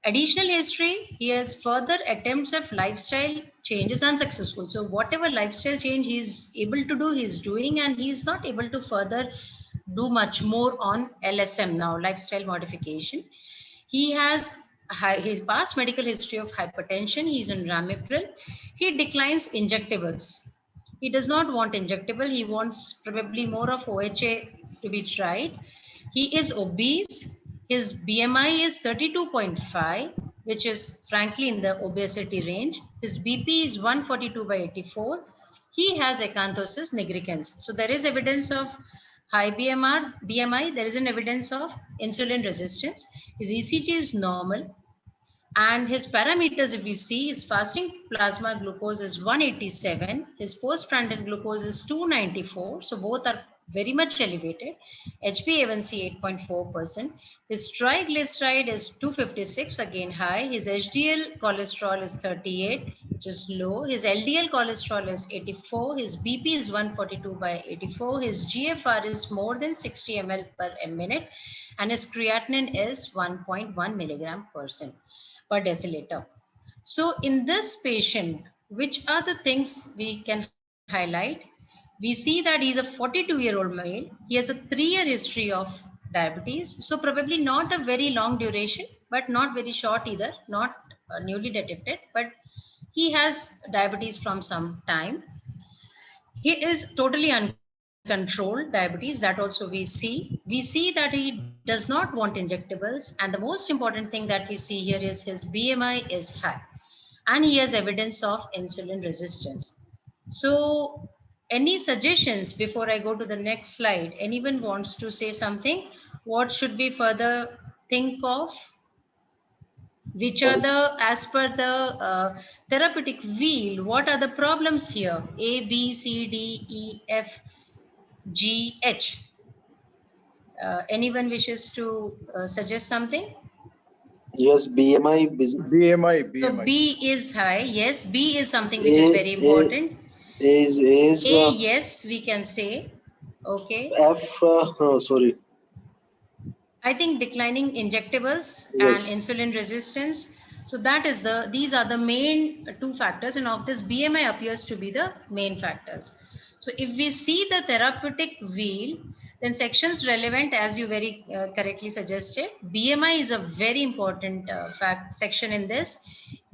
Additional history, he has further attempts of lifestyle changes unsuccessful. So whatever lifestyle change he's able to do, he's doing, and he's not able to further do much more on LSM now, lifestyle modification. He has his past medical history of hypertension. He's on Ramipril. He declines injectables. He does not want injectable. He wants probably more of OHA to be tried. He is obese. His BMI is 32.5, which is frankly in the obesity range. His BP is 142/84. He has acanthosis nigricans. So there is evidence of high BMI. There is an evidence of insulin resistance. His ECG is normal. And his parameters, if we see, his fasting plasma glucose is 187. His postprandial glucose is 294. So both are very much elevated. HbA1c 8.4%. His triglyceride is 256, again high. His HDL cholesterol is 38, which is low. His LDL cholesterol is 84. His BP is 142/84. His GFR is more than 60 ml per minute. And his creatinine is 1.1 milligram per deciliter. So in this patient, which are the things we can highlight? We see that he's a 42-year-old male. He has a 3-year history of diabetes. So probably not a very long duration, but not very short either, not newly detected, but he has diabetes from some time. He is totally uncontrolled diabetes, that also we see. We see that he does not want injectables. And the most important thing that we see here is his BMI is high. And he has evidence of insulin resistance. So any suggestions before I go to the next slide? Anyone wants to say something? What should we further think of? Which are the, as per the therapeutic wheel, what are the problems here? A, B, C, D, E, F, G, H. Anyone wishes to suggest something? Yes, BMI. So B is high. Yes, B is something which is very important. A, yes, we can say. Okay. F, sorry. I think declining injectables Yes. and insulin resistance. So that is these are the main 2 factors, and of this BMI appears to be the main factors. So if we see the therapeutic wheel, then sections relevant, as you very correctly suggested, BMI is a very important section in this.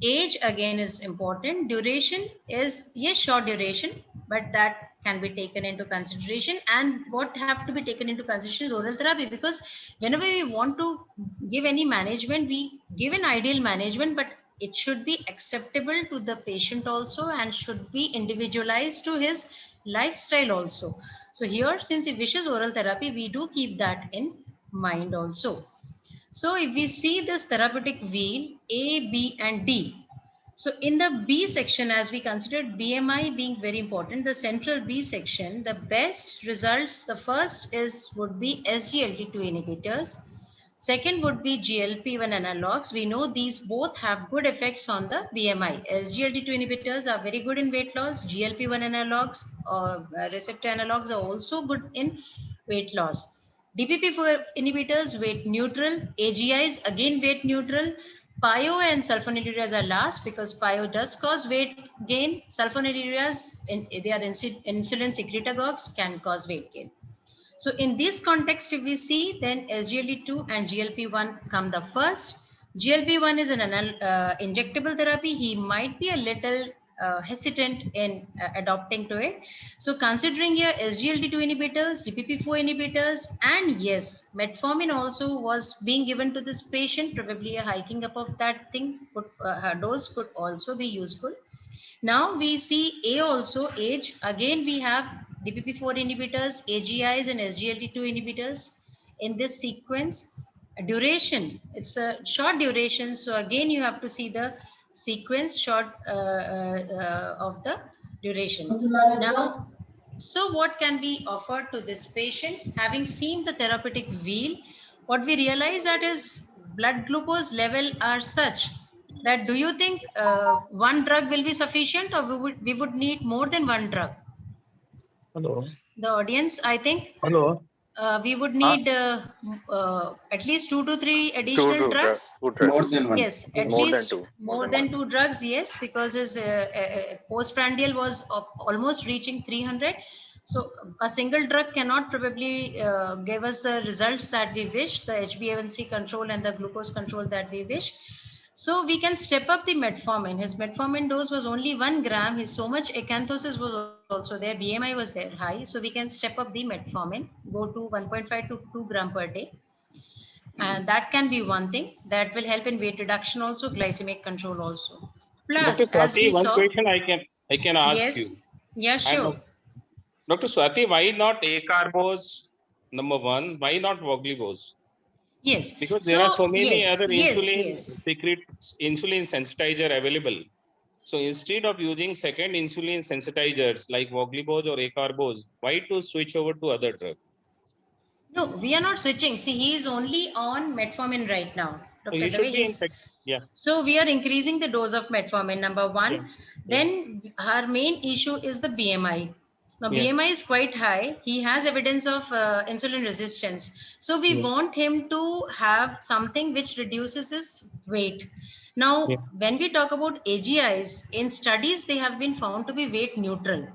Age again is important. Duration is, yes, short duration, but that can be taken into consideration. And what have to be taken into consideration is oral therapy, because whenever we want to give any management, we give an ideal management, but it should be acceptable to the patient also and should be individualized to his lifestyle also. So here, since he wishes oral therapy, we do keep that in mind also. So if we see this therapeutic wheel, A, B, and D. So in the B section, as we considered BMI being very important, the central B section, the best results, the first would be SGLT2 inhibitors. Second would be GLP-1 analogs. We know these both have good effects on the BMI. SGLT2 inhibitors are very good in weight loss. GLP-1 analogs or receptor analogs are also good in weight loss. DPP-4 inhibitors, weight neutral. AGIs, again weight neutral. PIO and sulfonylureas are last, because PIO does cause weight gain. Sulfonylureas, they are insulin secretagogues, can cause weight gain. So in this context, if we see, then SGLT2 and GLP-1 come the first. GLP-1 is an injectable therapy. He might be a little hesitant in adopting to it. So considering here SGLT2 inhibitors, DPP-4 inhibitors, and yes, metformin also was being given to this patient, probably a hiking up of that thing, dose could also be useful. Now we see A also, age, again we have DPP-4 inhibitors, AGIs and SGLT2 inhibitors in this sequence. Duration, it's a short duration. So again, you have to see the sequence short of the duration. Now, so what can be offered to this patient? Having seen the therapeutic wheel, what we realize that his blood glucose level are such that do you think one drug will be sufficient, or we would need more than one drug? Hello. The audience, I think Hello. we would need at least 2 to 3 additional drugs. Two drugs. More than one. Yes, at More than least two. more than 2 drugs. Yes, because his postprandial was almost reaching 300. So a single drug cannot probably give us the results that we wish, the HbA1c control and the glucose control that we wish. So we can step up the metformin. His metformin dose was only 1 gram. His so much acanthosis was also there. BMI was there high. So we can step up the metformin, go to 1.5 to 2 gram per day. And that can be one thing that will help in weight reduction also, glycemic control also. Plus, Dr. as we Swati, one saw, question I can ask you. yes, yeah, sure. Dr. Swati, why not acarbose number 1? Why not voglibose? Yes, Because there are so many yes, other yes, insulin yes. secret insulin sensitizer available. So instead of using second insulin sensitizers like voglibose or acarbose, why to switch over to other drug? No, we are not switching. See, he is only on metformin right now. So Dr. you should Dave, be in he's- fact, yeah. So we are increasing the dose of metformin, number one. Yeah. Then our main issue is the BMI. Now Yeah. BMI is quite high. He has evidence of insulin resistance. So we Yeah. want him to have something which reduces his weight. Now, Yeah. when we talk about AGIs, in studies, they have been found to be weight neutral.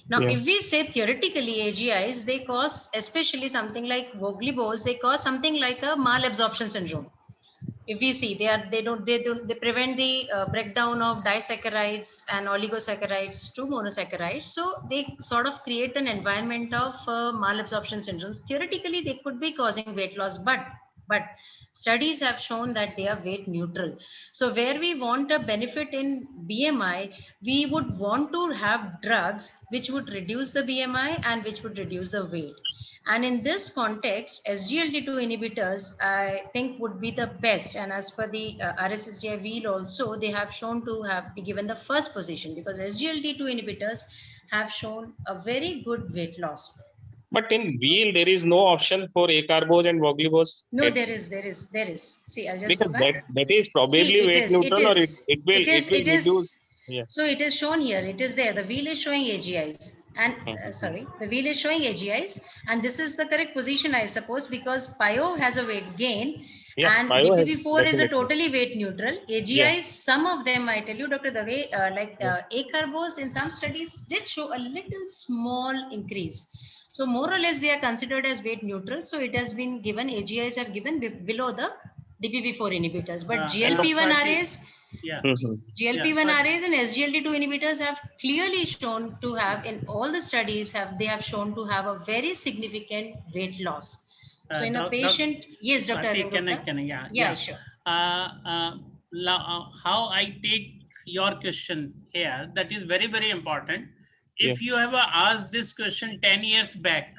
Now, Yeah. if we say theoretically AGIs, they cause, especially something like voglibose, they cause something like a malabsorption syndrome. If we see, they prevent the breakdown of disaccharides and oligosaccharides to monosaccharides. So they sort of create an environment of malabsorption syndrome. Theoretically, they could be causing weight loss, but studies have shown that they are weight neutral. So where we want a benefit in BMI, we would want to have drugs which would reduce the BMI and which would reduce the weight. And in this context, SGLT2 inhibitors, I think, would be the best. And as per the RSSDI wheel also, they have shown to have be given the first position because SGLT2 inhibitors have shown a very good weight loss. But in wheel, there is no option for acarbose and voglibose. No, It- there is. See, I'll just because go back. that is probably See, weight neutral or it will it is reduce. Yeah. So it is shown here, it is there, the wheel is showing AGIs and sorry, the wheel is showing AGIs and this is the correct position, I suppose, because PIO has a weight gain and PIO has DPP4 is a definitely. totally weight neutral. AGIs, Yeah. some of them, I tell you, Dr. Dave, acarbose in some studies did show a little small increase. So more or less they are considered as weight neutral. So it has been given, AGIs have given below the DPP4 inhibitors, but GLP-1 Swati, RAs, Yeah. GLP-1 Yeah, RAs and SGLT2 inhibitors have clearly shown to have, in all the studies, they have shown to have a very significant weight loss. So in a patient, yes, Dr. Swati, Arvind Gupta. can I, yeah. Yeah, sure. How I take your question here, that is very, very important. If you have asked this question 10 years back,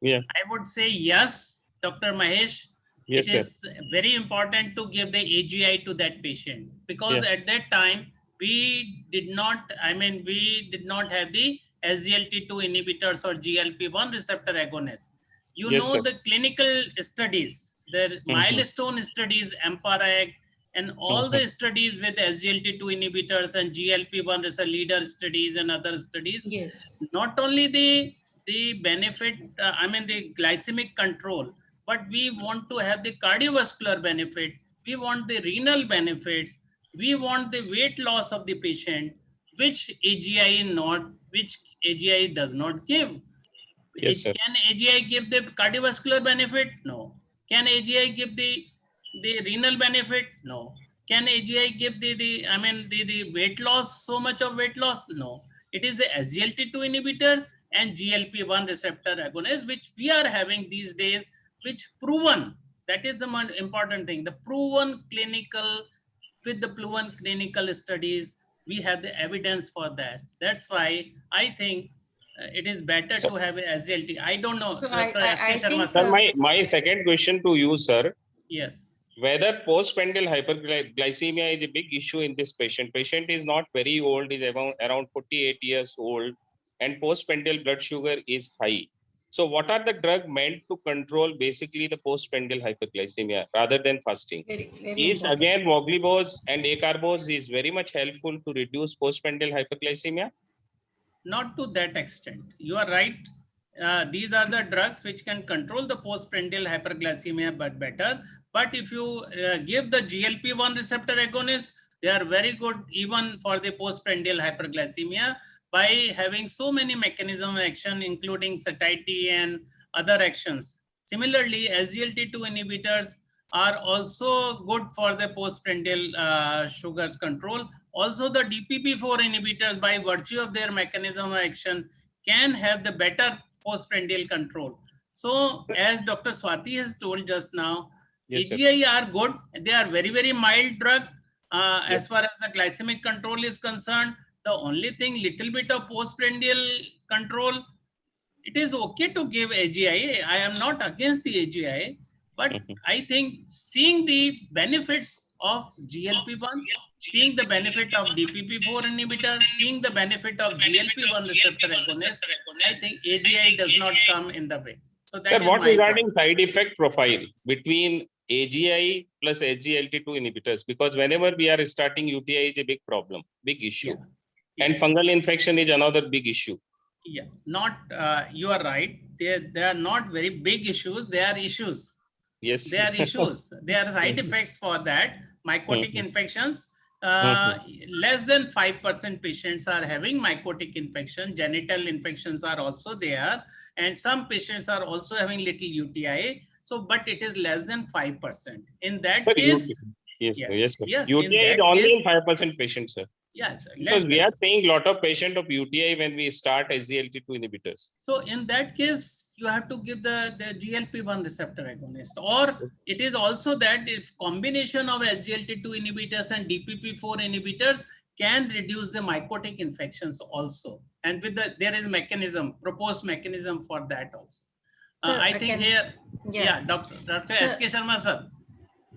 Yeah. I would say yes, Dr. Mahesh. Yes, it sir. is very important to give the AGI to that patient because at that time we did not have the SGLT2 inhibitors or GLP-1 receptor agonists. You Yes, know sir. the clinical studies, the milestone studies, EMPA-REG, and all the studies with SGLT2 inhibitors and GLP-1 receptor leader studies and other studies. Yes. Not only the benefit, the glycemic control, but we want to have the cardiovascular benefit. We want the renal benefits. We want the weight loss of the patient, which AGI does not give. Yes, sir. Can AGI give the cardiovascular benefit? No. Can AGI give the renal benefit? No. Can AGI give the weight loss, so much of weight loss? No. It is the SGLT2 inhibitors and GLP-1 receptor agonists, which we are having these days, which proven, that is the most important thing, the proven clinical, with the proven clinical studies, we have the evidence for that. That's why I think it is better to have a SGLT. I don't know, So Dr. I S.K. Sharma think, sir. Sir, my second question to you, sir. Yes. whether postprandial hyperglycemia is a big issue in this patient. Patient is not very old, is around 48 years old, and postprandial blood sugar is high. So what are the drug meant to control basically the postprandial hyperglycemia rather than fasting? Very Is important. again voglibose and acarbose is very much helpful to reduce postprandial hyperglycemia? Not to that extent. You are right. These are the drugs which can control the postprandial hyperglycemia but better. But if you give the GLP-1 receptor agonist, they are very good even for the postprandial hyperglycemia by having so many mechanism of action, including satiety and other actions. Similarly, SGLT2 inhibitors are also good for the postprandial sugars control. Also, the DPP-4 inhibitors, by virtue of their mechanism of action, can have the better postprandial control. So, as Dr. Swati has told just now, Yes, sir. AGI are good. They are very, very mild drug. Yes. As far as the glycemic control is concerned, the only thing, little bit of postprandial control, it is okay to give AGI. I am not against the AGI, but I think seeing the benefits of GLP-1, seeing the benefit of DPP-4 inhibitor, seeing the benefit of GLP-1 receptor agonist, I think AGI does not come in the way. So that Sir, is what my regarding point. side effect profile between AGI plus SGLT2 inhibitors? Because whenever we are starting UTI is a big problem, big issue. Yeah. And fungal infection is another big issue. Yeah, not, you are right. They are not very big issues. They are issues. Yes. They are issues. There are side effects for that. Mycotic infections, less than 5% patients are having mycotic infection. Genital infections are also there. And some patients are also having little UTI. So, but it is less than 5%. In that But case, yes, yes, yes, sir. yes, in UTI is that only in case- 5% patients, sir. yes, Because less we than. are seeing a lot of patient of UTI when we start SGLT2 inhibitors. So in that case, you have to give the GLP-1 receptor agonist, or it is also that if combination of SGLT2 inhibitors and DPP-4 inhibitors can reduce the mycotic infections also. And with there is proposed mechanism for that also. Sir, I think here, yeah. Dr. Sir- S.K. Sharma, sir.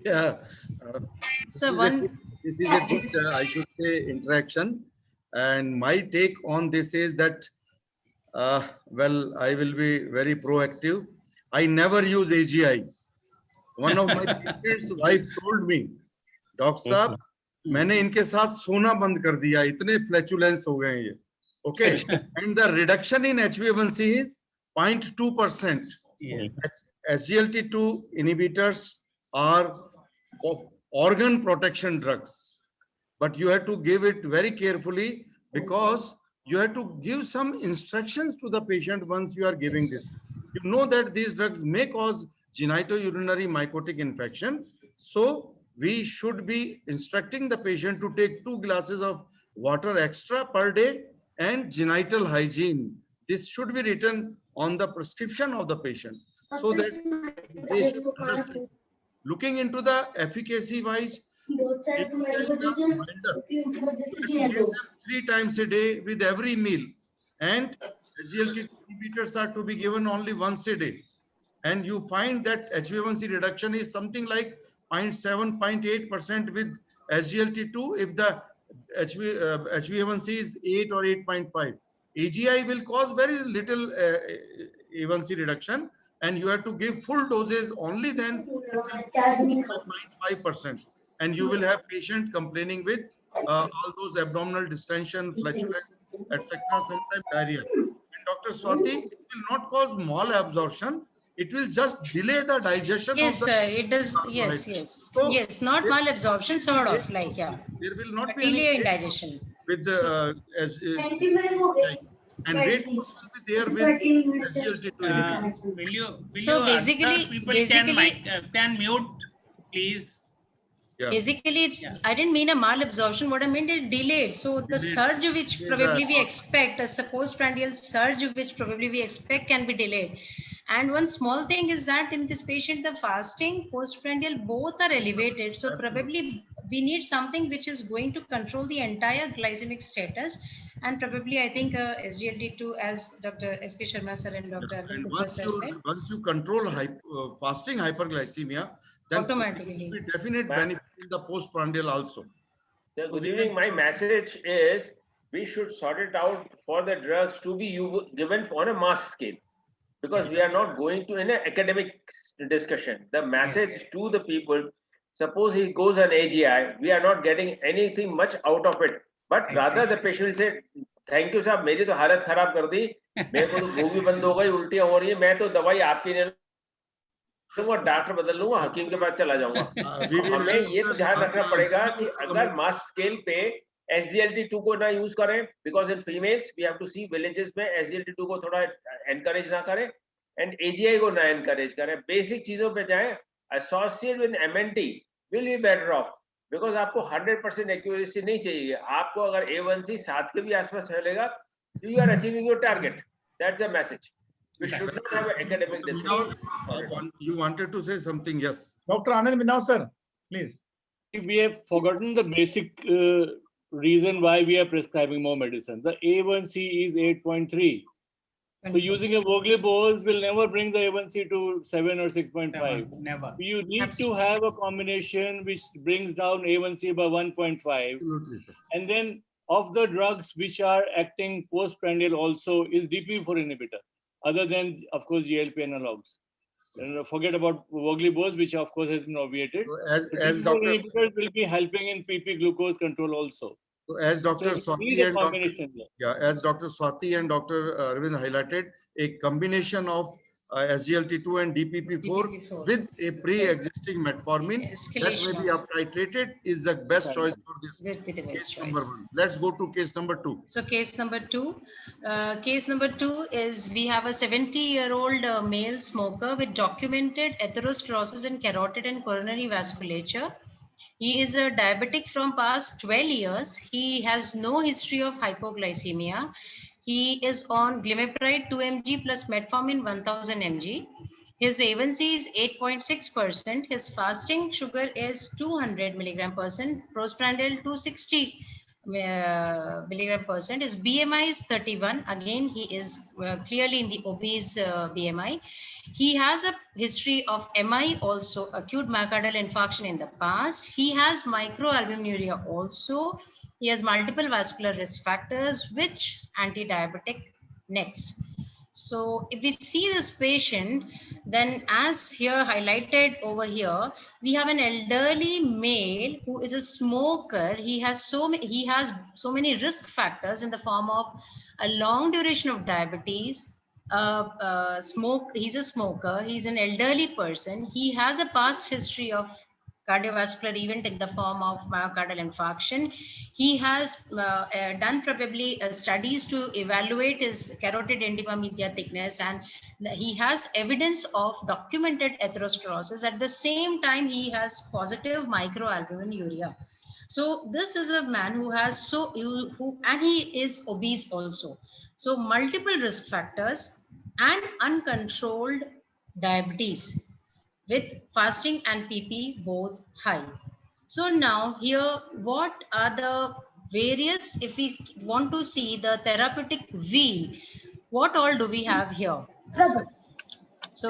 Yeah. So one, This is a good, I should say, interaction. And my take on this is that, well, I will be very proactive. I never use AGI. One of my patients' wife told me, Doctor Saab, मैंने इनके साथ सोना बंद कर दिया, इतने flatulence हो गए ये. Okay. And the reduction in HbA1c is 0.2%. Yes. SGLT2 inhibitors are organ protection drugs, but you have to give it very carefully because you have to give some instructions to the patient once you are giving this. You know that these drugs may cause genitourinary mycotic infection. So we should be instructing the patient to take 2 glasses of water extra per day and genital hygiene. This should be written on the prescription of the patient so that they should understand. Looking into the efficacy wise, 3 times a day with every meal, and SGLT2 inhibitors are to be given only once a day. And you find that HbA1c reduction is something like 0.7, 0.8% with SGLT2 if the HbA1c is 8 or 8.5. AGI will cause very little A1c reduction, and you have to give full doses only then 0.5%. And you will have patient complaining with all those abdominal distension, flatulence, etc., sometimes diarrhea. And Dr. Swati, it will not cause malabsorption. It will just delay the digestion yes, of the... it does. Yes, yes. So, yes, not malabsorption, sort of like, yeah. There will not be Delay in any digestion. with the and weight loss will be there with SGLT2 inhibitor. Will you So basically- other people can mute, please? Yeah. Basically, it's, I didn't mean a malabsorption. What I meant is delayed. So the surge which probably we expect, a postprandial surge which probably we expect can be delayed. And one small thing is that in this patient, the fasting, postprandial, both are elevated. So probably we need something which is going to control the entire glycemic status. And probably I think SGLT2, as Dr. S.K. Sharma sir and Dr. Yeah. Arvind And Gupta sir said, once you control fasting hyperglycemia, then automatically. there will be definite benefit in the postprandial also. So So good we evening. can- My message is we should sort it out for the drugs to be given on a mass scale, because we are not going to in an academic discussion. The message to the people, suppose he goes on AGI, we are not getting anything much out of it, but rather the patient will say, thank you साहब, मेरी तो हालत खराब कर दी, मेरे को तो भूख भी बंद हो गई, उल्टियां हो रही है, मैं तो दवाई आपकी नहीं लूंगा, डॉक्टर बदल लूंगा, हकीम के पास चला जाऊंगा। we will हमें have ये तो ध्यान रखना पड़ेगा कि अगर comment. मास स्केल पे SGLT2 को ना यूज करें, because in females we have to see villages में SGLT2 को थोड़ा एनकरेज ना करें एंड AGI को ना एनकरेज करें, बेसिक चीजों पे जाएं, associate with MNT will be better of, because आपको 100% एक्यूरेसी नहीं चाहिए, आपको अगर A1C 7 के भी आसपास चलेगा, you are achieving your target, that's the message. We should not have an academic discussion. You wanted to say something, yes. Dr. Anand Minav sir, please. We have forgotten the basic reason why we are prescribing more medicine. The A1C is 8.3. So using a voglibose will never bring the A1C to 7 or 6.5. Never. You need Absolutely. to have a combination which brings down A1C by 1.5. Absolutely, sir. And then of the drugs which are acting postprandial also is DPP4 inhibitor, other than, of course, GLP analogs. And forget about voglibose, which of course has been obviated. So The as DPP4 Dr. inhibitors will be helping in PP glucose control also. So as Dr. So we need Swati a and Dr. combination there. Yeah, as Dr. Swati and Dr. Arvind highlighted, a combination of SGLT2 and DPP4 DPP4. with a pre-existing metformin that Escalation may be of- up titrated is the best choice for this Will be the best case choice. number 1. Let's go to case number 2. So case number two. Case number two is we have a 70-year-old male smoker with documented atherosclerosis in carotid and coronary vasculature. He is a diabetic from past 12 years. He has no history of hypoglycemia. He is on glimepiride 2 mg plus metformin 1000 mg. His A1C is 8.6%. His fasting sugar is 200 milligram percent. Postprandial 260 milligram percent. His BMI is 31. Again, he is clearly in the obese BMI. He has a history of MI also, acute myocardial infarction in the past. He has microalbuminuria also. He has multiple vascular risk factors, which anti-diabetic next. So if we see this patient, then as here highlighted over here, we have an elderly male who is a smoker. He has so many risk factors in the form of a long duration of diabetes, he's a smoker, he's an elderly person, he has a past history of cardiovascular event in the form of myocardial infarction. He has done probably studies to evaluate his carotid edema media thickness, and he has evidence of documented atherosclerosis. At the same time, he has positive microalbuminuria. So this is a man who has and he is obese also. So multiple risk factors and uncontrolled diabetes with fasting and PP both high. So now here, what are the various, if we want to see the therapeutic wheel, what all do we have here? So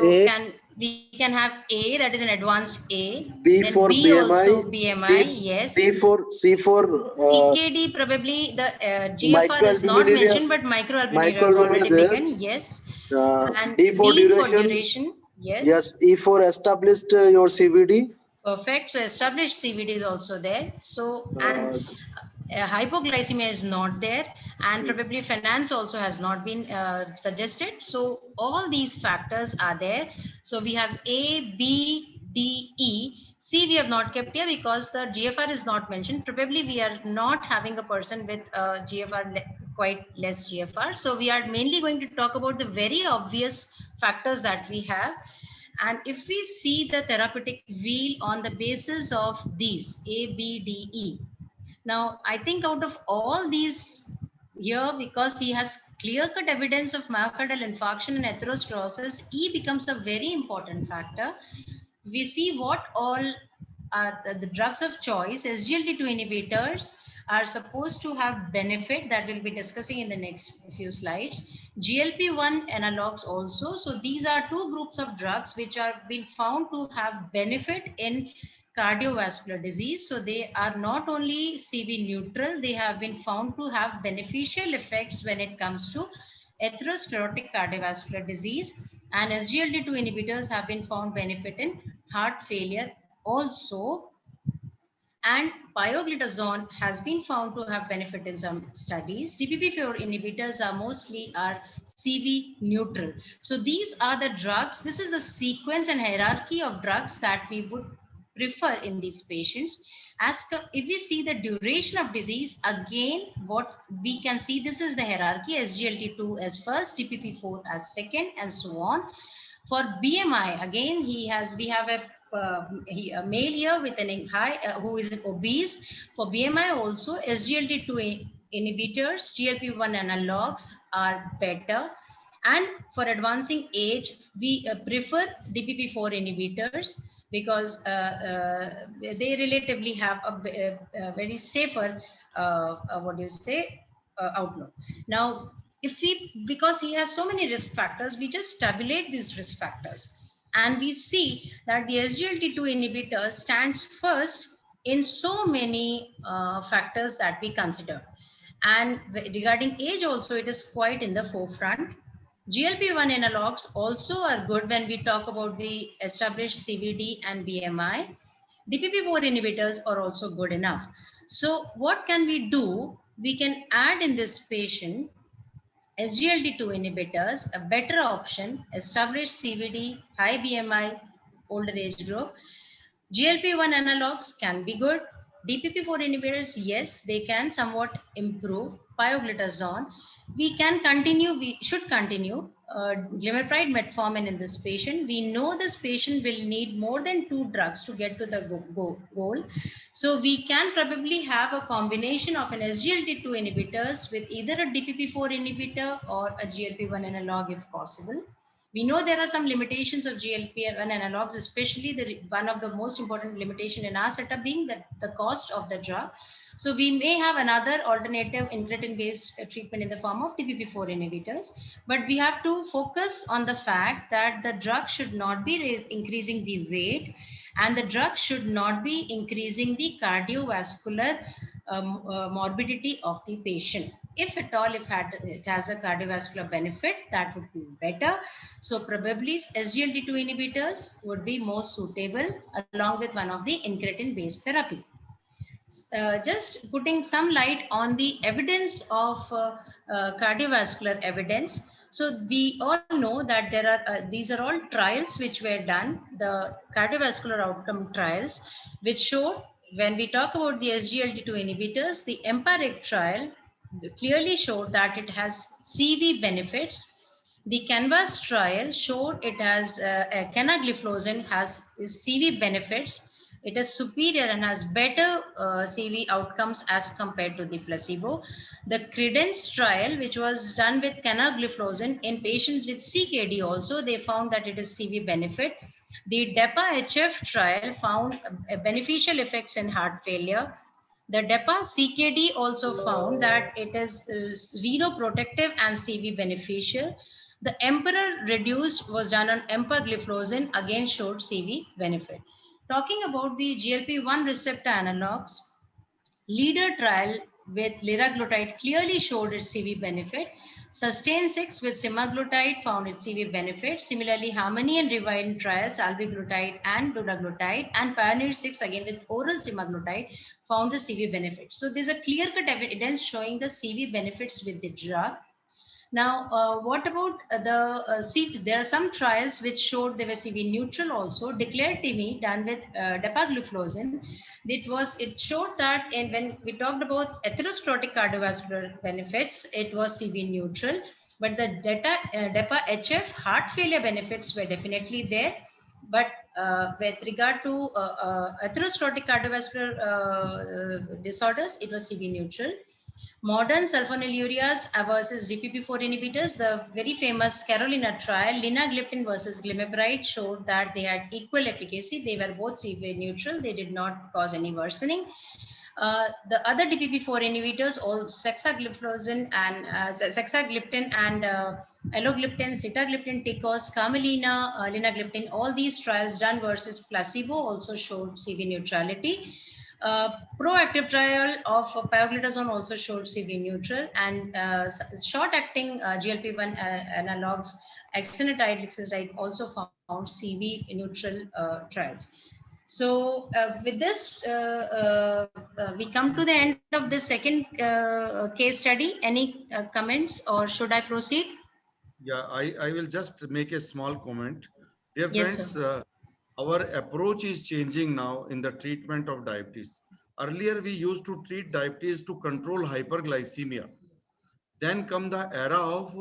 we can have A, that is an advanced A. B then for B BMI, also BMI, yes. C for CKD, probably the GFR is not microalbuminuria- mentioned, but microalbuminuria is already microalbuminuria there. begun, yes. And D for duration. duration, yes. Yes, E for established your CVD. Perfect. So established CVD is also there. So, and hypoglycemia is not there, and probably finance also has not been suggested. So all these factors are there. So we have A, B, D, E. C we have not kept here because the GFR is not mentioned. Probably we are not having a person with GFR quite less GFR. So we are mainly going to talk about the very obvious factors that we have. And if we see the therapeutic wheel on the basis of these A, B, D, E. Now, I think out of all these here, because he has clear-cut evidence of myocardial infarction and atherosclerosis, E becomes a very important factor. We see what all are the drugs of choice. SGLT2 inhibitors are supposed to have benefit that we'll be discussing in the next few slides. GLP-1 analogs also. So these are two groups of drugs which are been found to have benefit in cardiovascular disease. So they are not only CV neutral, they have been found to have beneficial effects when it comes to atherosclerotic cardiovascular disease, and SGLT2 inhibitors have been found benefit in heart failure also. And pioglitazone has been found to have benefit in some studies. DPP4 inhibitors are mostly CV neutral. So these are the drugs. This is a sequence and hierarchy of drugs that we would prefer in these patients. If we see the duration of disease, again, what we can see, this is the hierarchy: SGLT2 as first, DPP4 as second, and so on. For BMI, again, we have a male here with an high who is obese. For BMI also, SGLT2 inhibitors, GLP-1 analogs are better. And for advancing age, we prefer DPP4 inhibitors because they relatively have a very safer, outlook. Now, because he has so many risk factors, we just tabulate these risk factors. And we see that the SGLT2 inhibitor stands first in so many factors that we consider. And regarding age also, it is quite in the forefront. GLP-1 analogs also are good when we talk about the established CVD and BMI. DPP4 inhibitors are also good enough. So what can we do? We can add in this patient SGLT2 inhibitors, a better option, established CVD, high BMI, older age group. GLP-1 analogs can be good. DPP4 inhibitors, yes, they can somewhat improve. Pioglitazone, we should continue. Glimepiride, metformin in this patient. We know this patient will need more than 2 drugs to get to the goal. So we can probably have a combination of an SGLT2 inhibitors with either a DPP4 inhibitor or a GLP-1 analog if possible. We know there are some limitations of GLP-1 analogs, especially one of the most important limitation in our setup being the cost of the drug. So we may have another alternative incretin-based treatment in the form of DPP4 inhibitors, but we have to focus on the fact that the drug should not be increasing the weight, and the drug should not be increasing the cardiovascular morbidity of the patient. If at all, if it has a cardiovascular benefit, that would be better. So probably SGLT2 inhibitors would be more suitable along with one of the incretin-based therapy. Just putting some light on the evidence of cardiovascular evidence. So we all know that there are these are all trials which were done, the cardiovascular outcome trials, which showed when we talk about the SGLT2 inhibitors, the EMPA-REG trial clearly showed that it has CV benefits. The CANVAS trial showed it has canagliflozin has CV benefits. It is superior and has better CV outcomes as compared to the placebo. The CREDENCE trial, which was done with canagliflozin in patients with CKD also, they found that it is CV benefit. The DEPA-HF trial found beneficial effects in heart failure. The DEPA-CKD also found that it is renoprotective and CV beneficial. The EMPEROR reduced was done on empagliflozin, again showed CV benefit. Talking about the GLP-1 receptor analogs, LEADER trial with liraglutide clearly showed its CV benefit. SUSTAIN 6 with semaglutide found its CV benefit. Similarly, HARMONY and REWIND trials, albiglutide and dulaglutide, and PIONEER 6 again with oral semaglutide found the CV benefit. So there's a clear-cut evidence showing the CV benefits with the drug. Now, what about there are some trials which showed they were CV neutral also. DECLARE-TIMI done with dapagliflozin. It showed that when we talked about atherosclerotic cardiovascular benefits, it was CV neutral, but the DEPA-HF heart failure benefits were definitely there. But with regard to atherosclerotic cardiovascular disorders, it was CV neutral. Modern sulfonylureas versus DPP4 inhibitors, the very famous Carolina trial, linagliptin versus glimepiride, showed that they had equal efficacy. They were both CV neutral. They did not cause any worsening. The other DPP-4 inhibitors, all sexagliptin and alogliptin, sitagliptin, Ticos, camelina, linagliptin, all these trials done versus placebo also showed CV neutrality. Proactive trial of pioglitazone also showed CV neutral, and short-acting GLP-1 analogs, exenatide, lexazetide, also found CV neutral trials. So with this, we come to the end of the second case study. Any comments, or should I proceed? Yeah, I will just make a small comment. Dear Yes, friends, sir. our approach is changing now in the treatment of diabetes. Earlier, we used to treat diabetes to control hyperglycemia. Then come the era of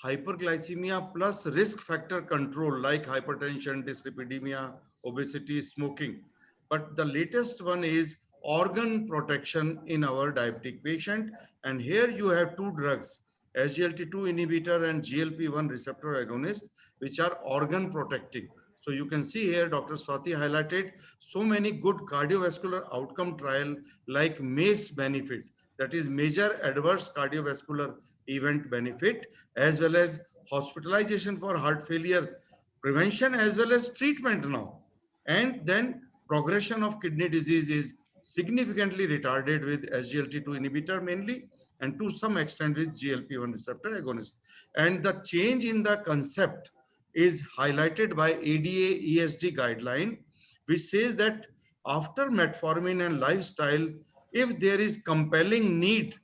hyperglycemia plus risk factor control like hypertension, dyslipidemia, obesity, smoking. But the latest one is organ protection in our diabetic patient. And here you have two drugs, SGLT2 inhibitor and GLP-1 receptor agonist, which are organ protecting. So you can see here, Dr. Swati highlighted so many good cardiovascular outcome trial like MACE benefit, that is major adverse cardiovascular event benefit, as well as hospitalization for heart failure prevention as well as treatment now. And then progression of kidney disease is significantly retarded with SGLT2 inhibitor mainly, and to some extent with GLP-1 receptor agonist. And the change in the concept is highlighted by ADA ESD guideline, which says that after metformin and lifestyle, if there is compelling need,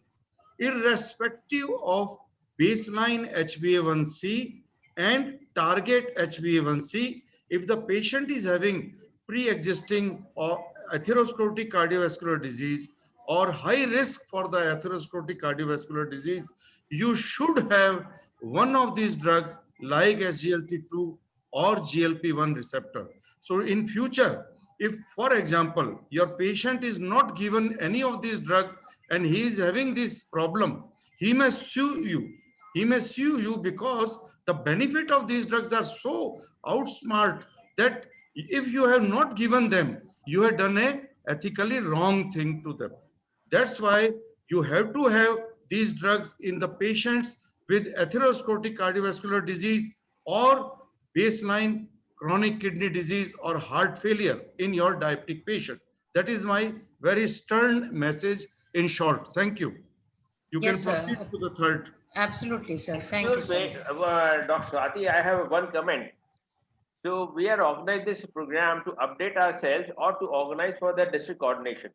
irrespective of baseline HbA1c and target HbA1c, if the patient is having pre-existing or atherosclerotic cardiovascular disease or high risk for the atherosclerotic cardiovascular disease, you should have one of these drugs like SGLT2 or GLP-1 receptor. So in future, if, for example, your patient is not given any of these drugs and he is having this problem, he may sue you. He may sue you because the benefit of these drugs are so outsmart that if you have not given them, you have done a ethically wrong thing to them. That's why you have to have these drugs in the patients with atherosclerotic cardiovascular disease or baseline chronic kidney disease or heart failure in your diabetic patient. That is my very stern message in short. Thank you. You Yes, can sir. proceed to the third. Absolutely, sir. Thank you, sir. Dr. Swati, I have one comment. So we are organizing this program to update ourselves or to organize for the district coordination.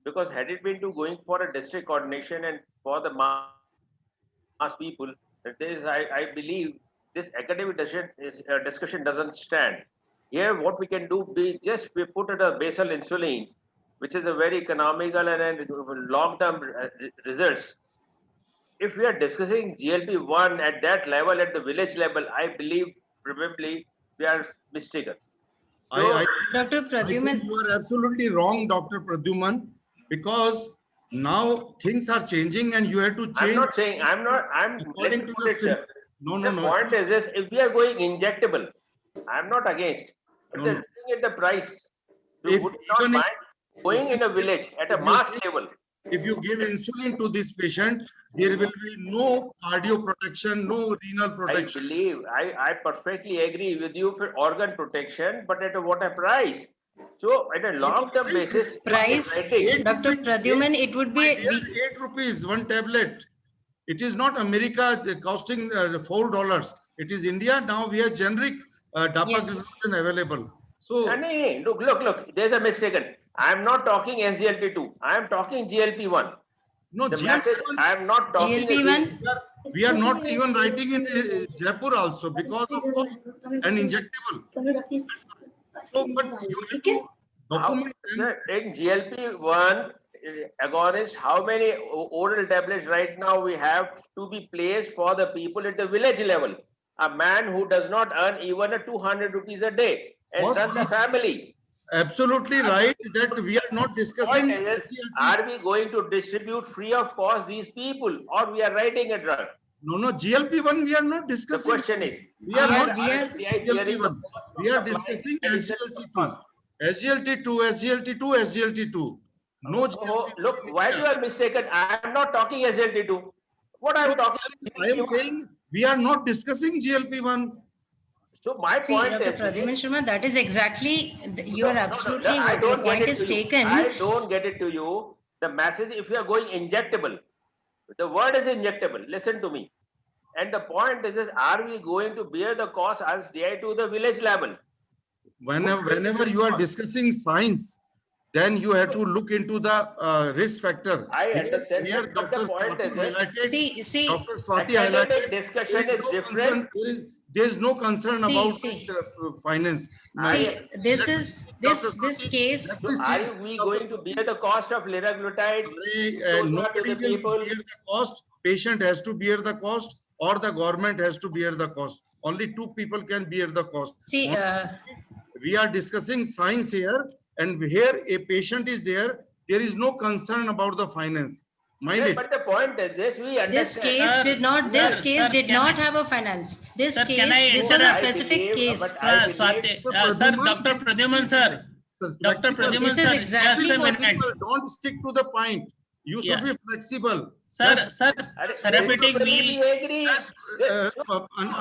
Because had it been to going for a district coordination and for the mass people, I believe this academic discussion doesn't stand. Here, what we can do, we put it a basal insulin, which is a very economical and long-term results. If we are discussing GLP-1 at that level, at the village level, I believe probably we are mistaken. So, Dr. I think Pradyuman, you are absolutely wrong, Dr. Pradyuman, because now things are changing and you have to change. I'm not saying, I'm according to the sir. No. Point is this, if we are going injectable, I'm not against, but they're looking at the price. So If would not even mind going in a village at a mass level. If you give insulin to this patient, there will be no cardio protection, no renal protection. I believe, I perfectly agree with you for organ protection, but at what a price? So at a long-term basis, price, Dr. Pradyuman, it would be 8 rupees, one tablet. It is not America costing $4. It is India. Now we have generic dapagliflozin available. So look, there's a mistake. I'm not talking SGLT2. I'm talking GLP-1. No, the message, I'm not talking GLP-1. We are not even writing in Jaipur also because of cost and injectable. So, but you have to document. Sir, in GLP-1 agonist, how many oral tablets right now we have to be placed for the people at the village level? A man who does not earn even a 200 rupees a day and runs a family. Absolutely right that we are not discussing. Are we going to distribute free of cost these people, or we are writing a drug? No, GLP-1 we are not discussing. The question is, we are not GLP-1. We are discussing SGLT2. SGLT2. No Oh, GLP-1 look, in why India. you are mistaken? I am not talking SGLT2. What I am No, talking. I am saying we are not discussing GLP-1. So my See, point Dr. is, Pradyuman Sharma, that is exactly, you are absolutely, I your don't get point it is to you. taken. I don't get it to you. The message, if you are going injectable, the word is injectable. Listen to me. And the point is are we going to bear the cost as DI to the village level? Whenever you are discussing science, then you have to look into the risk factor. I understand, Here, sir, but the Dr. point Swati is, highlighted. See, Dr. Swati academic highlighted. discussion there is no different. concern- there is no concern See, about see. finance. see, this Let me is, speak, this Swati. case, Let So me are speak, we Dr. going to Swati. bear the cost of liraglutide? Those are to Nobody the will people. bear the cost. Patient has to bear the cost, or the government has to bear the cost. Only two people can bear the cost. see, We are discussing science here, and here a patient is there. There is no concern about the finance. Mind Sir, it. but the point is this: we this understand. case Sir, did not, sir, this case sir, did can not I- have a finance. This Sir, can case, I this was a interrupt? specific I believe, case. but I believe- Sir, Dr. Pradyuman sir, Dr. Pradyuman This is sir, exactly just a what we- minute. Don't stick to the point. You should Yeah. be flexible. Sir, Let's- sir, Arre, therapeutic principally wheel. we agree. let's,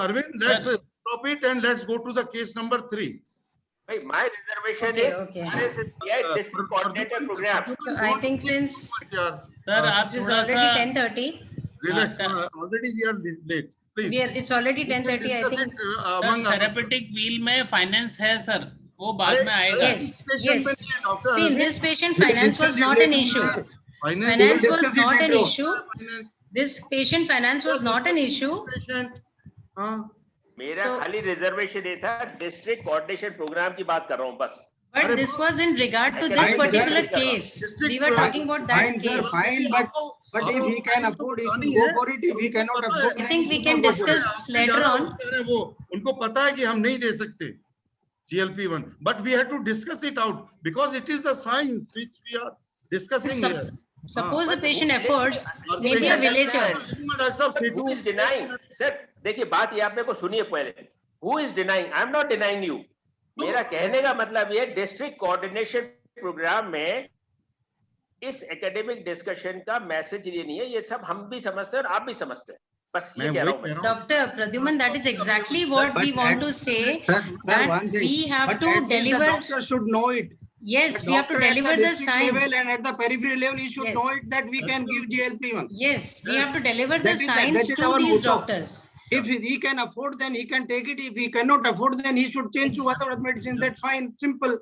Arvind, let's stop it and let's go to the case number 3. Wait, my reservation Okay, is okay. RSSBI district coordinator program. So I think since Sir, आप it is थोड़ा already सा 10:30, Relax. हाँ, Already we are late. Please. it's already We can 10:30, I discuss think. it, sir among others. Therapeutic wheel में finance है sir, वो बाद में आएगा. Yes, yes. See, in this patient, finance was not an issue. Finance was not an issue. This patient finance was not an issue. Patient. मेरा So- खाली reservation ये था डिस्ट्रिक्ट कोऑर्डिनेशन प्रोग्राम की बात कर रहा हूँ बस. But this was in regard to this Fine, particular sir. case. District We were court. talking about that Fine, sir, case. fine, but if he can afford it, he go for it. If he cannot afford, I think we can discuss later on. वो उनको पता है कि हम नहीं दे सकते GLP-1, but we have to discuss it out because it is the science which we are discussing Sup- here. Suppose a but patient who- efforts, Or maybe a patient villager. understand. Who is denying? Sir, देखिए बात ये आप मेरे को सुनिए पहले. Who is denying? I am not denying you. मेरा कहने का मतलब ये डिस्ट्रिक्ट कोऑर्डिनेशन प्रोग्राम में इस एकेडमिक डिस्कशन का मैसेज ये नहीं है. ये सब हम भी समझते हैं और आप भी समझते हैं. बस ये कह रहा हूँ मैं. Dr. Pradyuman, that is exactly what we want to say, sir, that one thing. we have But to at least the deliver, doctor should know it. yes, The we have to doctor at deliver the district science. level and at the periphery level, he should Yes. know it that we can give GLP-1. Yes, we have to deliver the That is- science that is to our these motto. doctors. If he can afford, then he can take it. If he cannot afford, then he should change to other medicine. That's fine, simple.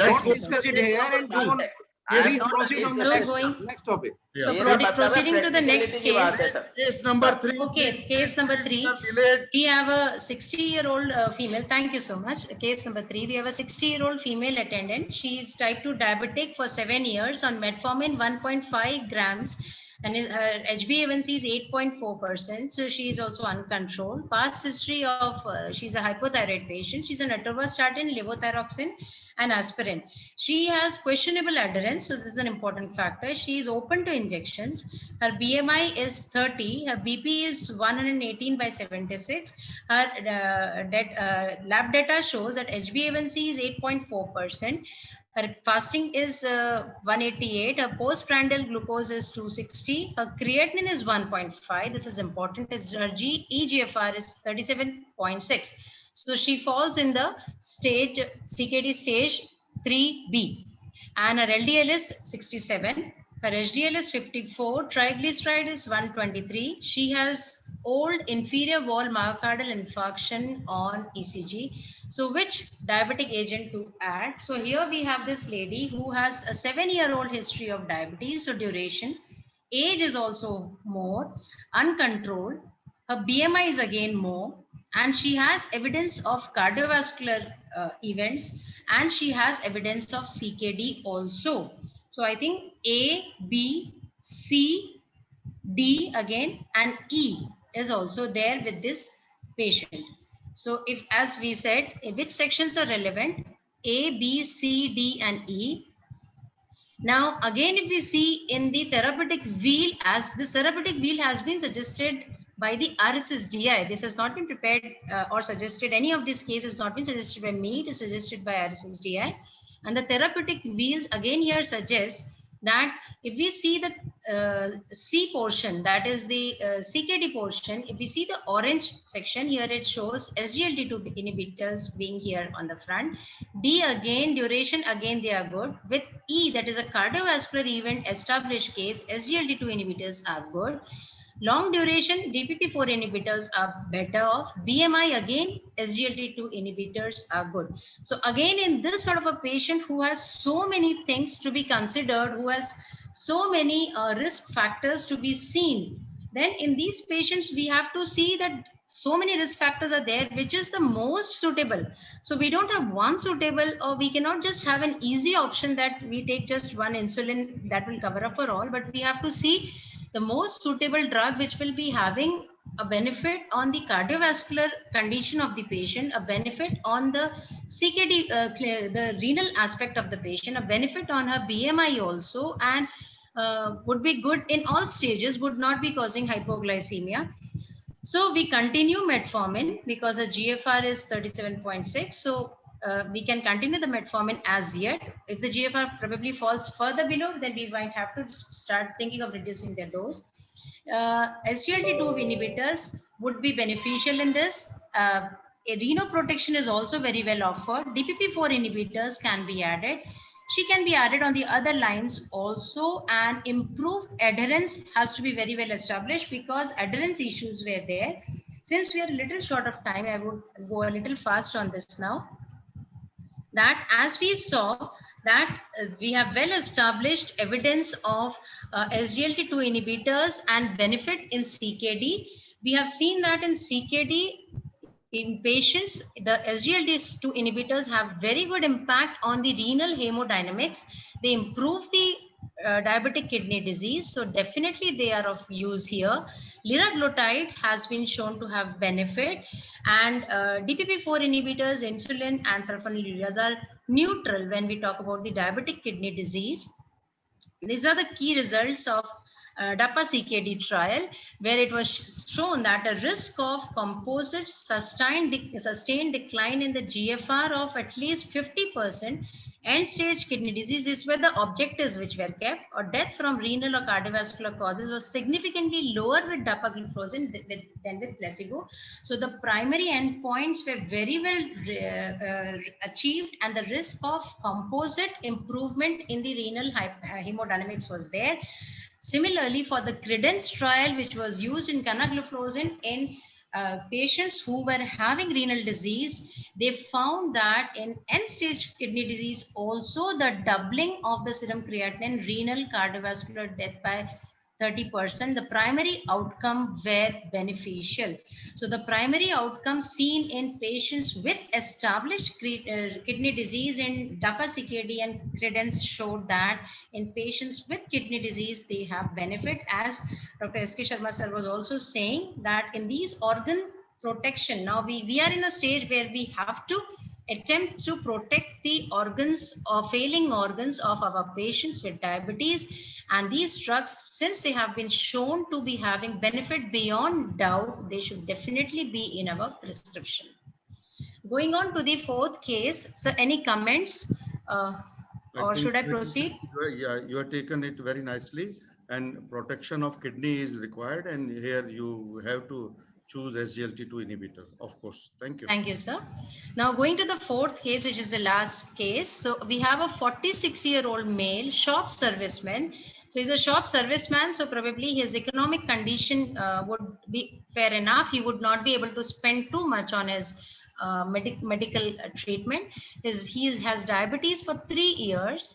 Let's Don't discuss it here and don't. I am Please not proceed on the So next, going- next topic. So Yeah. मेरा मतलब है proceeding to the next practicality की बात है, case. sir. Case number 3. Okay, case number 3. Delayed. We have a 60-year-old female. Thank you so much. Case number 3. We have a 60-year-old female attendant. She is type 2 diabetic for 7 years on metformin 1.5 grams, and her HbA1c is 8.4%. So she is also uncontrolled. Past history of she's a hypothyroid patient. She's on atorvastatin, levothyroxine, and aspirin. She has questionable adherence, so this is an important factor. She is open to injections. Her BMI is 30. Her BP is 118/76. Her lab data shows that HbA1c is 8.4%. Her fasting is 188. Her postprandial glucose is 260. Her creatinine is 1.5. This is important. Her eGFR is 37.6. So she falls in the stage CKD stage 3B, and her LDL is 67. Her HDL is 54. Triglyceride is 123. She has old inferior wall myocardial infarction on ECG. So which diabetic agent to add? So here we have this lady who has a 7-year-old history of diabetes. So duration, age is also more, uncontrolled. Her BMI is again more, and she has evidence of cardiovascular events, and she has evidence of CKD also. So I think A, B, C, D again, and E is also there with this patient. So if, as we said, which sections are relevant? A, B, C, D, and E. Now, again, if we see in the therapeutic wheel, as this therapeutic wheel has been suggested by the RSSDI, this has not been prepared or suggested. Any of these cases has not been suggested by me, it is suggested by RSSDI. And the therapeutic wheels again here suggests that if we see the C portion, that is the CKD portion, if we see the orange section here, it shows SGLT2 inhibitors being here on the front. D again, duration again they are good. With E, that is a cardiovascular event established case, SGLT2 inhibitors are good. Long duration DPP4 inhibitors are better off. BMI again, SGLT2 inhibitors are good. So again, in this sort of a patient who has so many things to be considered, who has so many risk factors to be seen, then in these patients, we have to see that so many risk factors are there, which is the most suitable. So we don't have one suitable, or we cannot just have an easy option that we take just one insulin that will cover up for all, but we have to see the most suitable drug which will be having a benefit on the cardiovascular condition of the patient, a benefit on the CKD, the renal aspect of the patient, a benefit on her BMI also, and would be good in all stages, would not be causing hypoglycemia. So we continue metformin because a GFR is 37.6. So we can continue the metformin as yet. If the GFR probably falls further below, then we might have to start thinking of reducing their dose. SGLT2 inhibitors would be beneficial in this. Renoprotection is also very well offered. DPP4 inhibitors can be added. She can be added on the other lines also, and improved adherence has to be very well established because adherence issues were there. Since we are a little short of time, I would go a little fast on this now. That as we saw that we have well established evidence of SGLT2 inhibitors and benefit in CKD. We have seen that in CKD, in patients, the SGLT2 inhibitors have very good impact on the renal hemodynamics. They improve the diabetic kidney disease. So definitely they are of use here. Liraglutide has been shown to have benefit, and DPP4 inhibitors, insulin and sulfonylureas are neutral when we talk about the diabetic kidney disease. These are the key results of DAPA-CKD trial, where it was shown that a risk of composite sustained decline in the GFR of at least 50%, end-stage kidney disease is where the objectives which were kept, or death from renal or cardiovascular causes was significantly lower with dapagliflozin than with placebo. So the primary endpoints were very well achieved, and the risk of composite improvement in the renal hemodynamics was there. Similarly, for the CREDENCE trial, which was used in canagliflozin in patients who were having renal disease, they found that in end-stage kidney disease, also the doubling of the serum creatinine, renal cardiovascular death by 30%, the primary outcome were beneficial. So the primary outcome seen in patients with established kidney disease in DAPA-CKD and CREDENCE showed that in patients with kidney disease, they have benefit, as Dr. S.K. Sharma sir was also saying that in these organ protection, now we are in a stage where we have to attempt to protect the organs or failing organs of our patients with diabetes. And these drugs, since they have been shown to be having benefit beyond doubt, they should definitely be in our prescription. Going on to the fourth case, so any comments or should I proceed? Yeah, you have taken it very nicely, and protection of kidney is required, and here you have to choose SGLT2 inhibitor, of course. Thank you. Thank you, sir. Now going to the fourth case, which is the last case. So we have a 46-year-old male shop serviceman. So he's a shop serviceman, so probably his economic condition would be fair enough. He would not be able to spend too much on his medical treatment. He has diabetes for 3 years.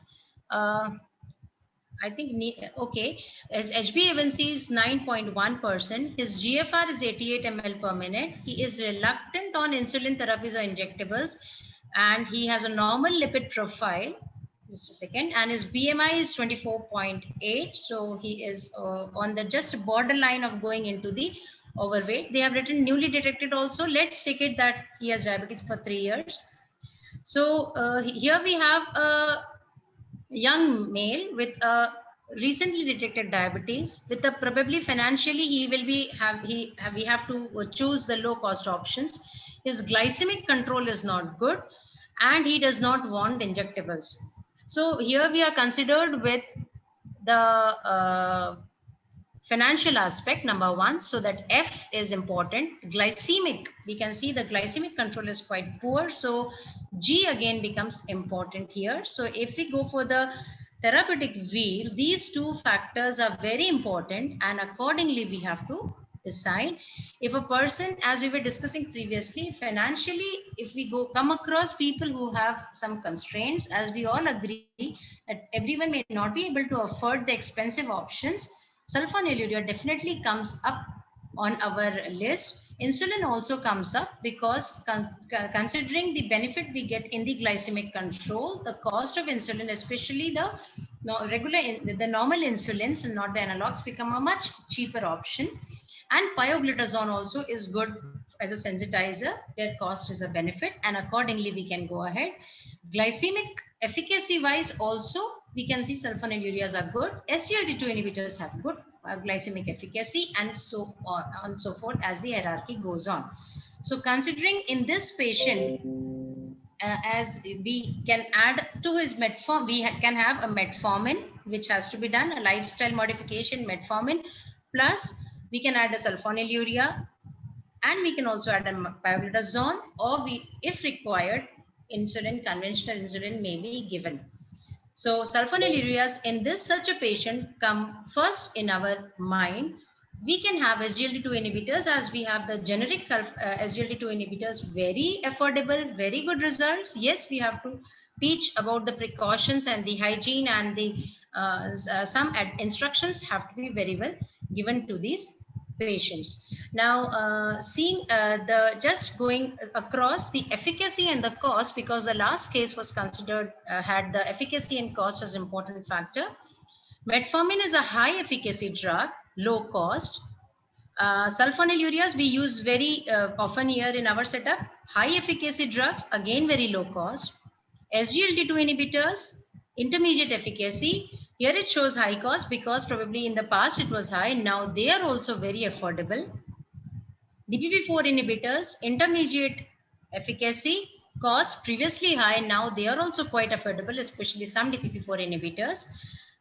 I think, okay, his HbA1c is 9.1%. His GFR is 88 ml per minute. He is reluctant on insulin therapies or injectables, and he has a normal lipid profile. Just a second. And his BMI is 24.8. So he is on the just borderline of going into the overweight. They have written newly detected also. Let's take it that he has diabetes for 3 years. So here we have a young male with a recently detected diabetes, with a probably financially he will be we have to choose the low cost options. His glycemic control is not good, and he does not want injectables. So here we are considered with the financial aspect, number one, so that F is important. Glycemic, we can see the glycemic control is quite poor, so G again becomes important here. So if we go for the therapeutic wheel, these two factors are very important, and accordingly we have to decide. If a person, as we were discussing previously, financially, if we come across people who have some constraints, as we all agree that everyone may not be able to afford the expensive options, sulfonylurea definitely comes up on our list. Insulin also comes up because considering the benefit we get in the glycemic control, the cost of insulin, especially the normal insulins and not the analogs, become a much cheaper option. And pioglitazone also is good as a sensitizer where cost is a benefit, and accordingly we can go ahead. Glycemic efficacy wise also we can see sulfonylureas are good. SGLT2 inhibitors have good glycemic efficacy, and so on and so forth as the hierarchy goes on. So considering in this patient, as we can add to his metformin, we can have a metformin, which has to be done, a lifestyle modification, metformin, plus we can add a sulfonylurea, and we can also add a pioglitazone, or we, if required, insulin, conventional insulin may be given. So sulfonylureas in this such a patient come first in our mind. We can have SGLT2 inhibitors, as we have the generic SGLT2 inhibitors, very affordable, very good results. Yes, we have to teach about the precautions and the hygiene, and the some instructions have to be very well given to these patients. Now, seeing just going across the efficacy and the cost, because the last case was considered, had the efficacy and cost as important factor. Metformin is a high efficacy drug, low cost. Sulfonylureas we use very often here in our setup. High efficacy drugs, again very low cost. SGLT2 inhibitors, intermediate efficacy. Here it shows high cost because probably in the past it was high. Now they are also very affordable. DPP4 inhibitors, intermediate efficacy, cost previously high. Now they are also quite affordable, especially some DPP4 inhibitors.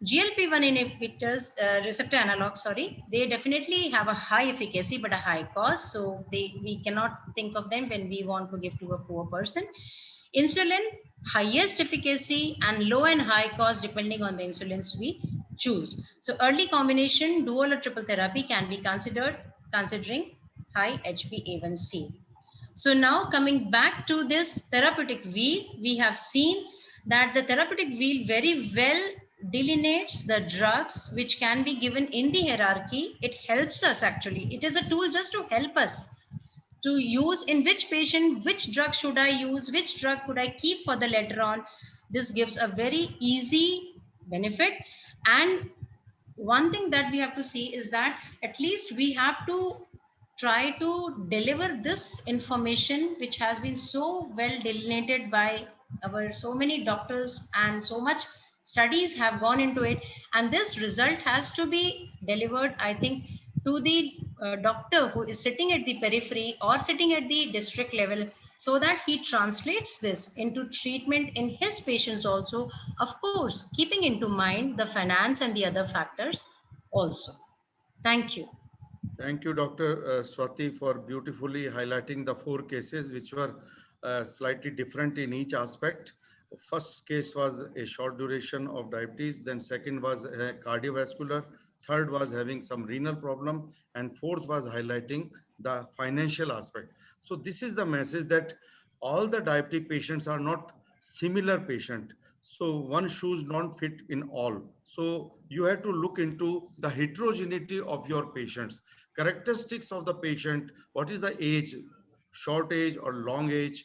GLP-1 inhibitors, receptor analogs, sorry, they definitely have a high efficacy but a high cost. So we cannot think of them when we want to give to a poor person. Insulin, highest efficacy and low and high cost depending on the insulins we choose. So early combination, dual or triple therapy can be considered considering high HbA1c. So now coming back to this therapeutic wheel, we have seen that the therapeutic wheel very well delineates the drugs which can be given in the hierarchy. It helps us actually. It is a tool just to help us to use in which patient, which drug should I use, which drug could I keep for the later on. This gives a very easy benefit. And one thing that we have to see is that at least we have to try to deliver this information which has been so well delineated by our so many doctors, and so much studies have gone into it, and this result has to be delivered, I think, to the doctor who is sitting at the periphery or sitting at the district level, so that he translates this into treatment in his patients also, of course keeping into mind the finance and the other factors also. Thank you. Thank you, Dr. Swati, for beautifully highlighting the 4 cases which were slightly different in each aspect. First case was a short duration of diabetes, then second was cardiovascular, third was having some renal problem, and fourth was highlighting the financial aspect. So this is the message that all the diabetic patients are not similar patient. So one shoes don't fit in all. So you have to look into the heterogeneity of your patients, characteristics of the patient, what is the age, short age or long age,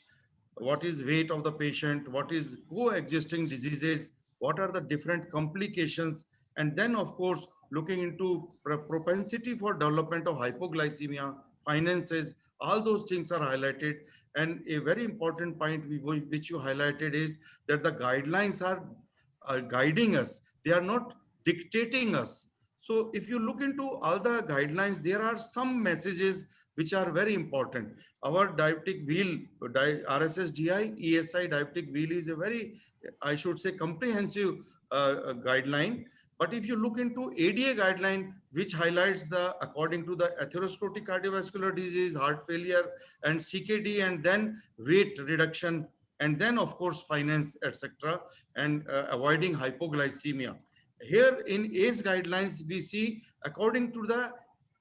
what is weight of the patient, what is coexisting diseases, what are the different complications, and then of course looking into propensity for development of hypoglycemia, finances, all those things are highlighted. And a very important point which you highlighted is that the guidelines are guiding us, they are not dictating us. So if you look into all the guidelines, there are some messages which are very important. Our diabetic wheel, RSSDI, ESI diabetic wheel is a very, I should say, comprehensive guideline. But if you look into ADA guideline, which highlights the, according to the atherosclerotic cardiovascular disease, heart failure, and CKD, and then weight reduction, and then of course finance, etc., and avoiding hypoglycemia. Here in ACE guidelines, we see according to the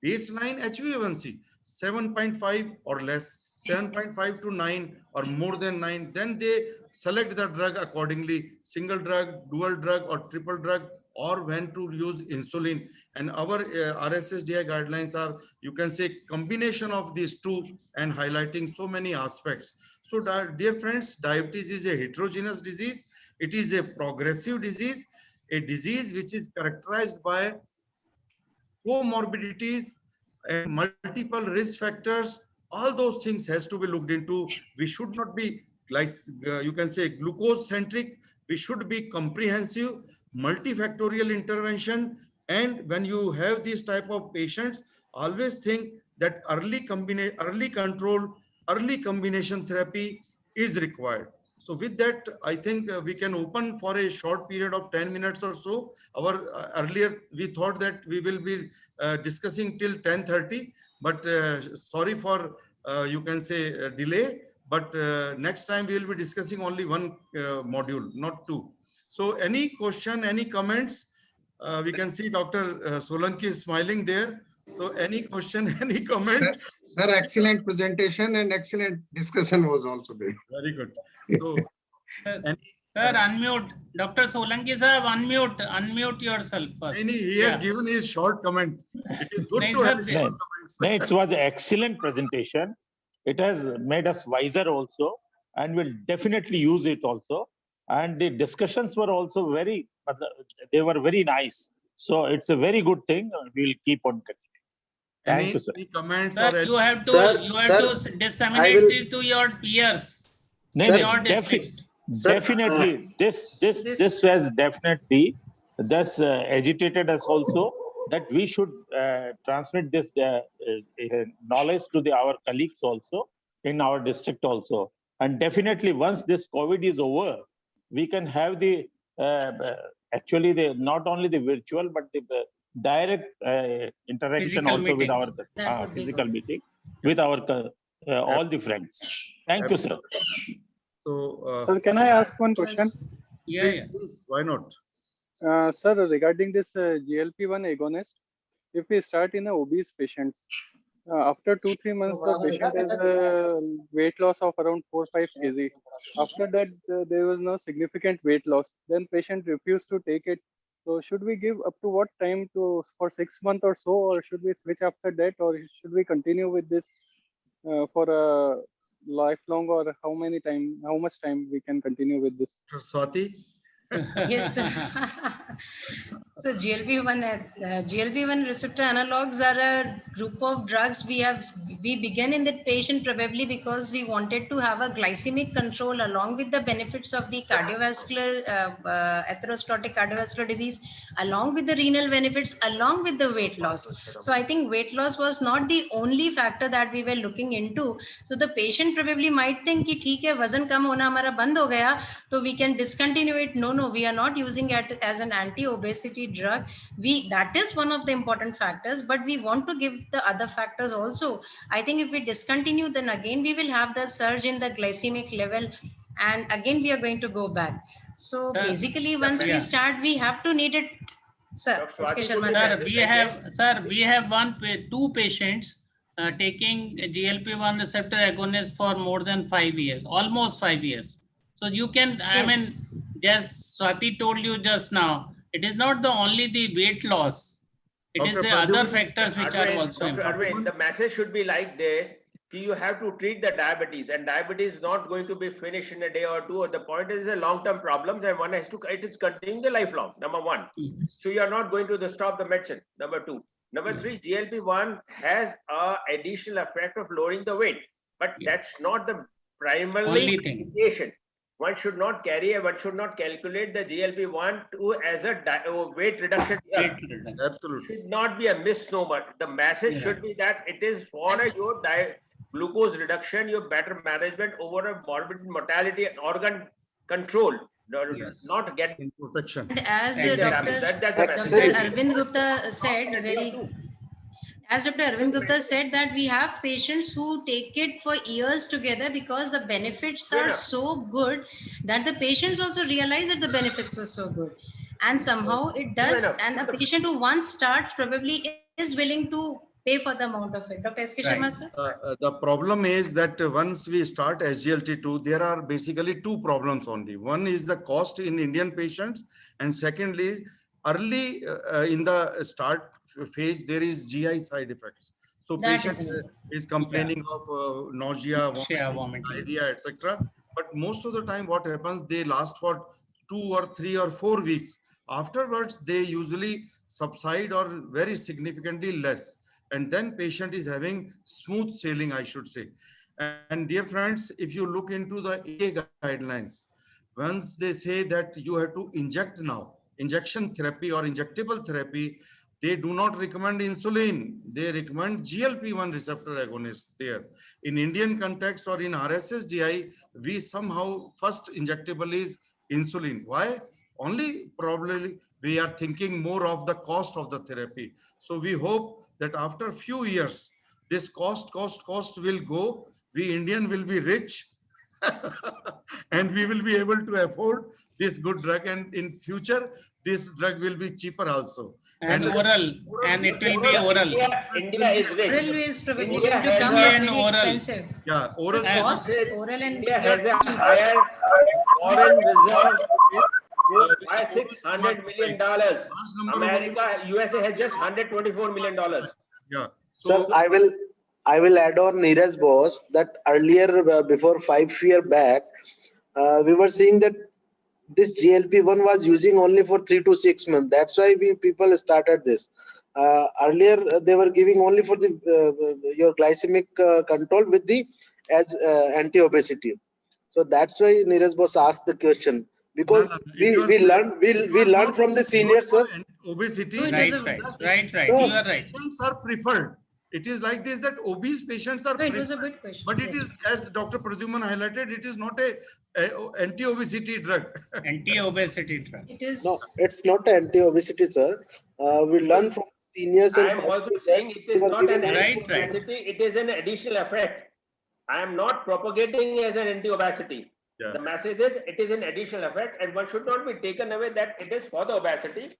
baseline HbA1c, 7.5 or less, 7.5 to 9 or more than 9, then they select the drug accordingly, single drug, dual drug, or triple drug, or when to use insulin. And our RSSDI guidelines are, you can say, combination of these two and highlighting so many aspects. So dear friends, diabetes is a heterogeneous disease. It is a progressive disease, a disease which is characterized by comorbidities and multiple risk factors. All those things has to be looked into. We should not be like, you can say, glucose centric. We should be comprehensive, multifactorial intervention. And when you have these type of patients, always think that early control, early combination therapy is required. So with that, I think we can open for a short period of 10 minutes or so. Our earlier, we thought that we will be discussing till 10:30, but sorry for, you can say, delay. But next time we will be discussing only one module, not two. So any question, any comments? We can see Dr. Solanki is smiling there. So any question, any comment? Sir, excellent presentation and excellent discussion was also there. Very good. So, Sir, unmute. Dr. Solanki sir, unmute yourself first. he has given his short comment. It is good to have short comments. No, it was an excellent presentation. It has made us wiser also, and we'll definitely use it also. And the discussions were also they were very nice. So it's a very good thing. We'll keep on continuing. Thank you, sir. Any comments? Sir, or you have to, Sir, disseminate it to your peers. No, Your district. definitely, this has definitely agitated us also, that we should transmit this knowledge to our colleagues also in our district also. And definitely, once this COVID is over, we can have the not only the virtual but the direct interaction Physical also meeting. with our That would be physical good. meeting with our all the friends. Thank you, sir. So, Sir, can I ask one question? Yeah. please, why not? Sir, regarding this GLP-1 agonist, if we start in obese patients, after 2-3 months, the patient has a weight loss of around 4-5 kg. After that, there was no significant weight loss. Then patient refused to take it. So should we give up to what time for 6 months or so, or should we switch after that, or should we continue with this for a lifelong, or how much time we can continue with this? Swati? Yes. So GLP-1 receptor analogs are a group of drugs we began in that patient probably because we wanted to have a glycemic control along with the benefits of the cardiovascular atherosclerotic cardiovascular disease, along with the renal benefits, along with the weight loss. So I think weight loss was not the only factor that we were looking into. So the patient probably might think कि ठीक है वजन कम होना हमारा बंद हो गया तो we can discontinue it. No, we are not using it as an anti-obesity drug. That is one of the important factors, but we want to give the other factors also. I think if we discontinue, then again we will have the surge in the glycemic level, and again we are going to go back. So basically, once we start, we have to need it. Sir, we have two patients taking GLP-1 receptor agonist for more than 5 years, almost 5 years. So you can, I mean, just Swati told you just now, it is not only the weight loss, it is the other factors which are also important. The message should be like this: you have to treat the diabetes, and diabetes is not going to be finished in a day or two. The point is a long-term problem, and one has to, it is continuing the lifelong, number one. So you are not going to stop the medicine, number two. Number three, GLP-1 has an additional effect of lowering the weight, but that's not the primary indication. one should not calculate the GLP-1 to as a weight reduction drug. Absolutely. Should not be a misnomer. The message should be that it is for your glucose reduction, your better management over a morbidity, mortality, and organ control. Not getting protection. And as Exactly. Dr. That's the Dr. message. Arvind Gupta said, as Dr. Arvind Gupta said, that we have patients who take it for years together because the benefits are so good that the patients also realize that the benefits are so good. And somehow it does. And a patient who once starts probably is willing to pay for the amount of it. Dr. S.K. Sharma, sir? The problem is that once we start SGLT2, there are basically two problems only. One is the cost in Indian patients, and secondly, early in the start phase, there is GI side effects. So patient is complaining of nausea, vomiting, diarrhea, etc. But most of the time what happens, they last for 2 or 3 or 4 weeks. Afterwards, they usually subside or very significantly less. And then patient is having smooth sailing, I should say. And dear friends, if you look into the AA guidelines, once they say that you have to inject now, injection therapy or injectable therapy, they do not recommend insulin. They recommend GLP-1 receptor agonist there. In Indian context or in RSSDI, we somehow first injectable is insulin. Why? Only probably we are thinking more of the cost of the therapy. So we hope that after a few years, this cost will go. We Indian will be rich and we will be able to afford this good drug. And in future, this drug will be cheaper also. And oral, and it will be oral. India is rich. Oral is probably India going to has come a- very and oral. expensive. Yeah, oral. So cost, oral and India has a higher foreign reserve by $600 million. America, USA has just $124 million. Yeah. Sir, I will add on Neeraj Bose that earlier, before 5 years back, we were seeing that this GLP-1 was using only for 3 to 6 months. That's why people started this. Earlier, they were giving only for the your glycemic control with the as anti-obesity. So that's why Neeraj Bose asked the question, because we learned from the seniors, sir. Obesity. Right. No. You are right. Patients are preferred. It is like this, that obese patients are No, it preferred. was a good question. But it Yes. is, as Dr. Pradyuman highlighted, it is not a anti-obesity drug. Anti-obesity drug. It is. No, it's not anti-obesity, sir. We learn from seniors. I am also saying it is not an Right. anti-obesity, it is an additional effect. I am not propagating as an anti-obesity. Yeah. The message is it is an additional effect, and one should not be taken away that it is for the obesity.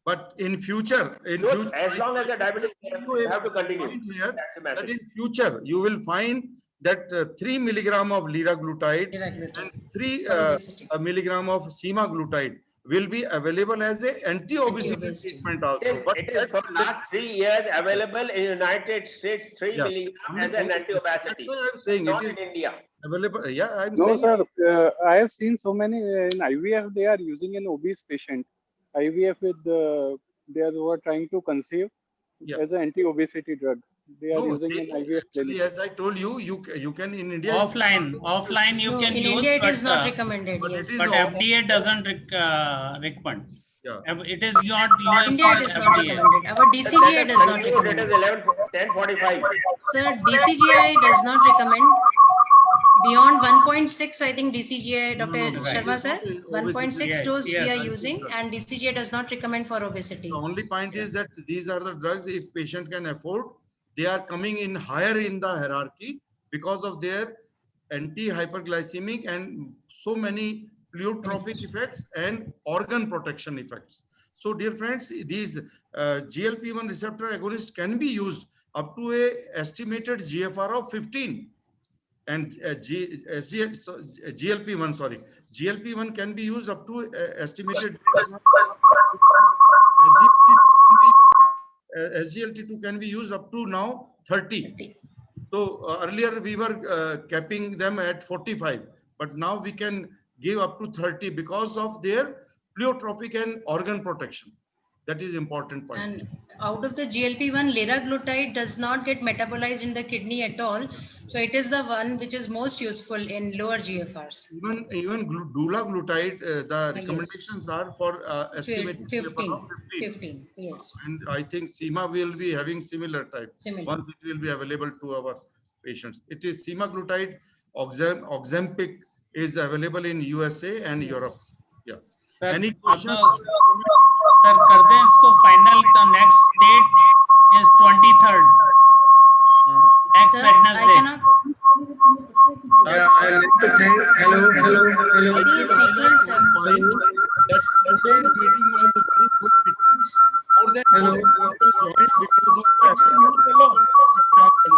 But in future, So as long as the diabetes, you have to continue. Here, That's the that message. in future, you will find that 3 milligram of liraglutide and 3 milligram of semaglutide will be available as a anti-obesity treatment also. But It is for last 3 years available in United States, 3 milligram as an anti-obesity. That's why I'm saying Not it in is India. available. Yeah, I'm No, saying. sir. I have seen so many in IVF. They are using an obese patient. IVF with they are who are trying to conceive as an anti-obesity drug. They are using an IVF Actually, clinic. as I told you, you can in India. Offline you No, can in use, India, it but, is not recommended. but Yes. it is but not- FDA doesn't recommend. Yeah. It is not US India, it is not FDA. recommended. Our DCGI does not It recommend. is 10:45. Sir, DCGI does not recommend. Beyond 1.6, I think DCGI, Dr. Sharma sir, 1.6 Yes, dose we yes. are using, and DCGI does not recommend for obesity. The only point is that these are the drugs, if patient can afford, they are coming in higher in the hierarchy because of their anti-hyperglycemic and so many pleiotropic effects and organ protection effects. So dear friends, these GLP-1 receptor agonists can be used up to a estimated GFR of 15. And GLP-1, sorry, GLP-1 can be used up to estimated SGLT2 can be used up to now 30. So earlier we were capping them at 45, but now we can give up to 30 because of their pleiotropic and organ protection. That is important point. And out of the GLP-1, liraglutide does not get metabolized in the kidney at all. So it is the one which is most useful in lower GFRs. Even dulaglutide, the recommendations are for estimated GFR of 15, yes. And I think SEMA will be having similar type Similar. once it will be available to our patients. It is semaglutide, Ozempic is available in USA and Europe. Yeah. Sir, Any questions? Sir कर दें इसको final. The next date is 23rd. Next Sir, Wednesday. I cannot. Yeah, I like to thank. Hello. Please, Nikhil, sir. That today's meeting was a very good meeting. More than Hello. people joined because of the efforts.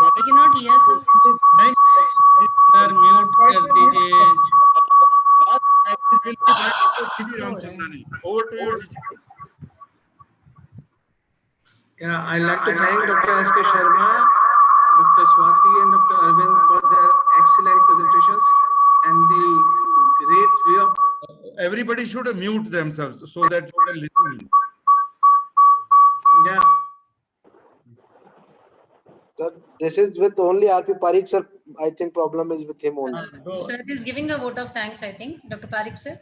I cannot hear, sir. Sir mute कर दीजिए. Over to you. Yeah, I like to thank Dr. S.K. Sharma, Dr. Swati, and Dr. Arvind for their excellent presentations and the great way of. Everybody should mute themselves so that they can listen. Yeah. Sir, this is with only RP Parikh, sir. I think problem is with him only. Sir is giving a vote of thanks, I think. Dr. Parikh, sir.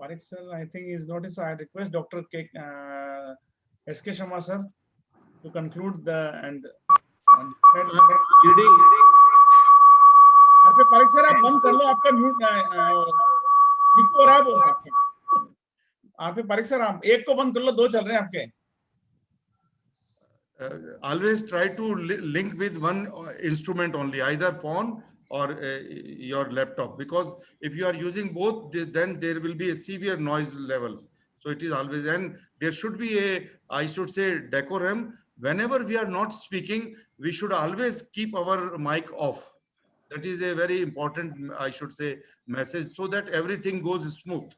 Parikh sir, I think is noticed. I request Dr. S.K. Sharma sir to conclude and RP Parikh sir, आप बंद कर लो, आपका mute लिखो हो रहा है बहुत आपका. RP Parikh sir, आप एक को बंद कर लो, दो चल रहे हैं आपके. Always try to link with one instrument only, either phone or your laptop, because if you are using both, then there will be a severe noise level. So it is always, and there should be a, I should say, decorum. Whenever we are not speaking, we should always keep our mic off. That is a very important, I should say, message, so that everything goes smooth.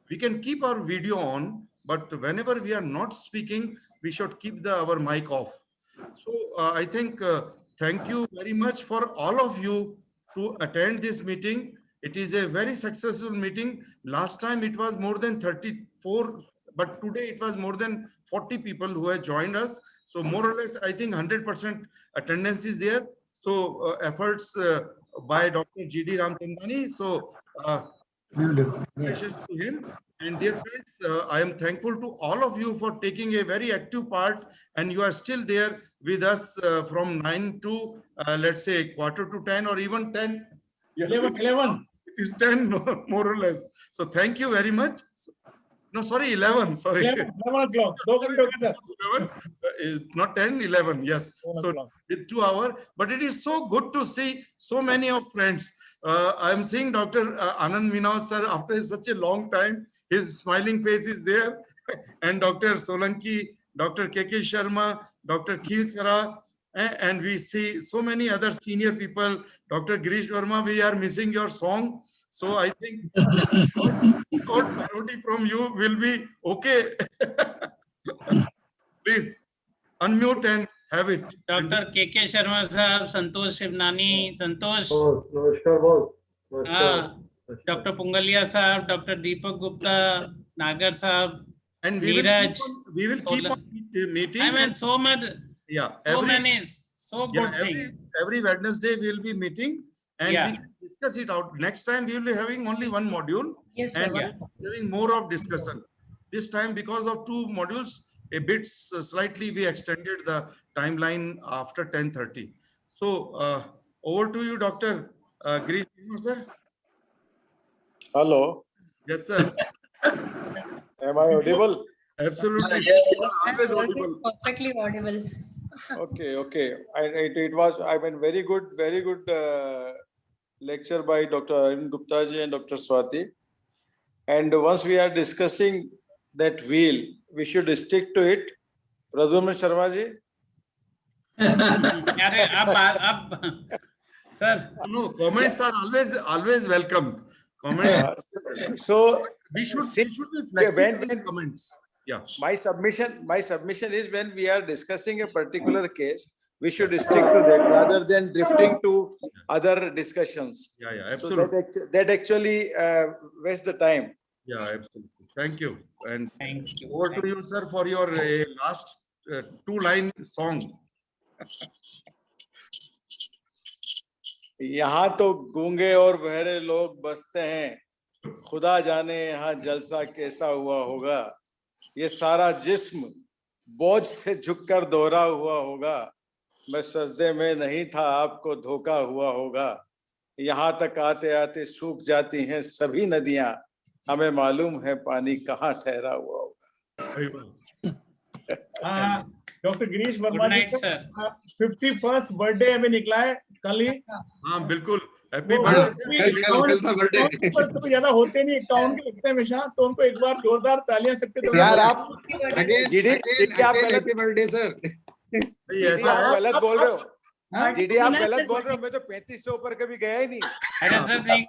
We can keep our video on, but whenever we are not speaking, we should keep our mic off. So I think, thank you very much for all of you to attend this meeting. It is a very successful meeting. Last time it was more than 34, but today it was more than 40 people who have joined us. So more or less, I think 100% attendance is there. So efforts by Dr. G.D. Ramchandani. So congratulations to him. And dear friends, I am thankful to all of you for taking a very active part, and you are still there with us from 9 to let's say 9:45 or even 10. 11. It is 10 more or less. So thank you very much. No, sorry, 11. Sorry. 11 o'clock. 11, not 10, 11. Yes. So with 2 hours. But it is so good to see so many of friends. I am seeing Dr. Anand Minav sir after such a long time. His smiling face is there. And Dr. Solanki, Dr. K.K. Sharma, Dr. Khisara, and we see so many other senior people. Dr. Girish Verma, we are missing your song. So I think short parody from you will be okay. Please unmute and have it. Dr. K.K. Sharma sahab, Santosh Shivnani, Santosh. नमस्कार boss. नमस्कार. Dr. Pungalia sahab, Dr. Deepak Gupta, Nagar sahab, and Neeraj. We will keep on meeting. I mean, so much. Yeah, so many, so good things. Every Wednesday we will be meeting and we can discuss it out. Next time we will be having only one module. Yes, and sir. having more of discussion. This time, because of 2 modules, a bit slightly we extended the timeline after 10:30. So over to you, Dr. Girish Verma, sir. Hello. Yes, sir. Am I audible? Absolutely. Yes, Always audible. perfectly audible. Okay. It was, I mean, very good lecture by Dr. Arvind Gupta ji and Dr. Swati. And once we are discussing that wheel, we should stick to it. Pradyumna Sharma ji. Sir. No, comments are always welcome. Comments. So we should be flexible in comments. Yeah. My submission is, when we are discussing a particular case, we should stick to that rather than drifting to other discussions. Yeah, absolutely. So that actually wastes the time. Yeah, absolutely. Thank you. And Thank you. over to you, sir, for your last two-line song. यहाँ तो गूंगे और बहरे लोग बसते हैं, खुदा जाने यहाँ जलसा कैसा हुआ होगा। ये सारा जिस्म बोझ से झुककर दोहरा हुआ होगा। मैं सजदे में नहीं था, आपको धोखा हुआ होगा। यहाँ तक आते आते सूख जाती हैं सभी नदियां, हमें मालूम है पानी कहाँ ठहरा हुआ होगा। Doctor Girish Good Verma night, जी sir. का 51st बर्थडे अभी निकला है कल ही। हाँ बिल्कुल, हैप्पी वो बर्थडे। तो ज्यादा होते नहीं, काउंट के लगते हैं हमेशा, तो उनको एक बार जोरदार तालियां सबके दो। यार आप जीडी आप गलत बर्थडे सर। ऐसा आप है, गलत बोल रहे हो। हाँ? जीडी आप गलत बोल रहे हो, मैं तो 35 से ऊपर कभी गया ही नहीं। अरे सर नहीं,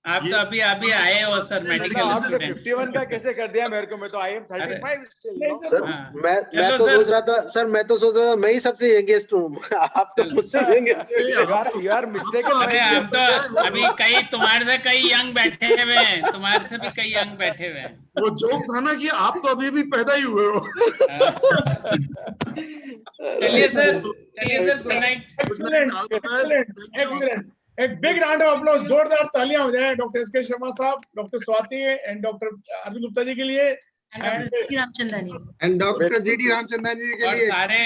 आप तो अभी अभी आए हो सर, मेडिकल आपने स्टूडेंट। 51 का कैसे कर दिया मेरे को? मैं तो आई एम 35 स्टिल। सर हाँ। मैं चलो तो सर। सोच रहा था सर, मैं तो सोच रहा था मैं ही सबसे यंगेस्ट हूँ। आप तो मुझसे यंगेस्ट यू आर मिस्टेकन। अरे हम तो अभी कई तुम्हारे से कई यंग बैठे हुए हैं, तुम्हारे से भी कई यंग बैठे हुए हैं। वो जोक था ना कि आप तो अभी भी पैदा ही हुए हो। चलिए सर, गुड नाइट। एक्सीलेंट। एक बिग राउंड ऑफ अप्लॉज, जोरदार तालियां हो जाए डॉक्टर एस के शर्मा साहब, doctor Swati and doctor Arvind Gupta ji के लिए, Ramchandani and doctor GD Ramachandran ji के और लिए सारे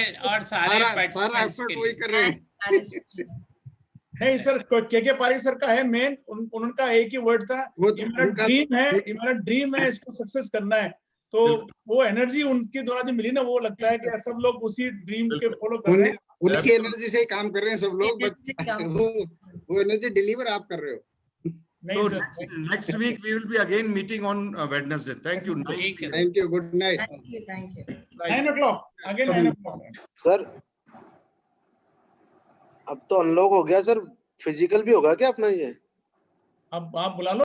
सारा participants एफर्ट के वही लिए। कर रहे हैं। नहीं सर, के पारिक सर का है मेन, उनका एक ही वर्ड था, वो ये मेरा ड्रीम है इसको सक्सेस करना है। तो वो एनर्जी उनके द्वारा जो मिली ना, वो लगता है कि सब लोग उसी ड्रीम के फॉलो कर रहे हैं। उनकी एनर्जी से ही काम कर रहे हैं सब लोग, वो एनर्जी डिलीवर आप कर रहे हो। नहीं So sir, next week we will be again meeting on Wednesday. Thank you. ठीक है। Thank you, good night. Thank you 9 o'clock again 9 o'clock। Sir अब तो अनलॉक हो गया सर, फिजिकल भी होगा क्या अपना ये? अब आप बुला लो।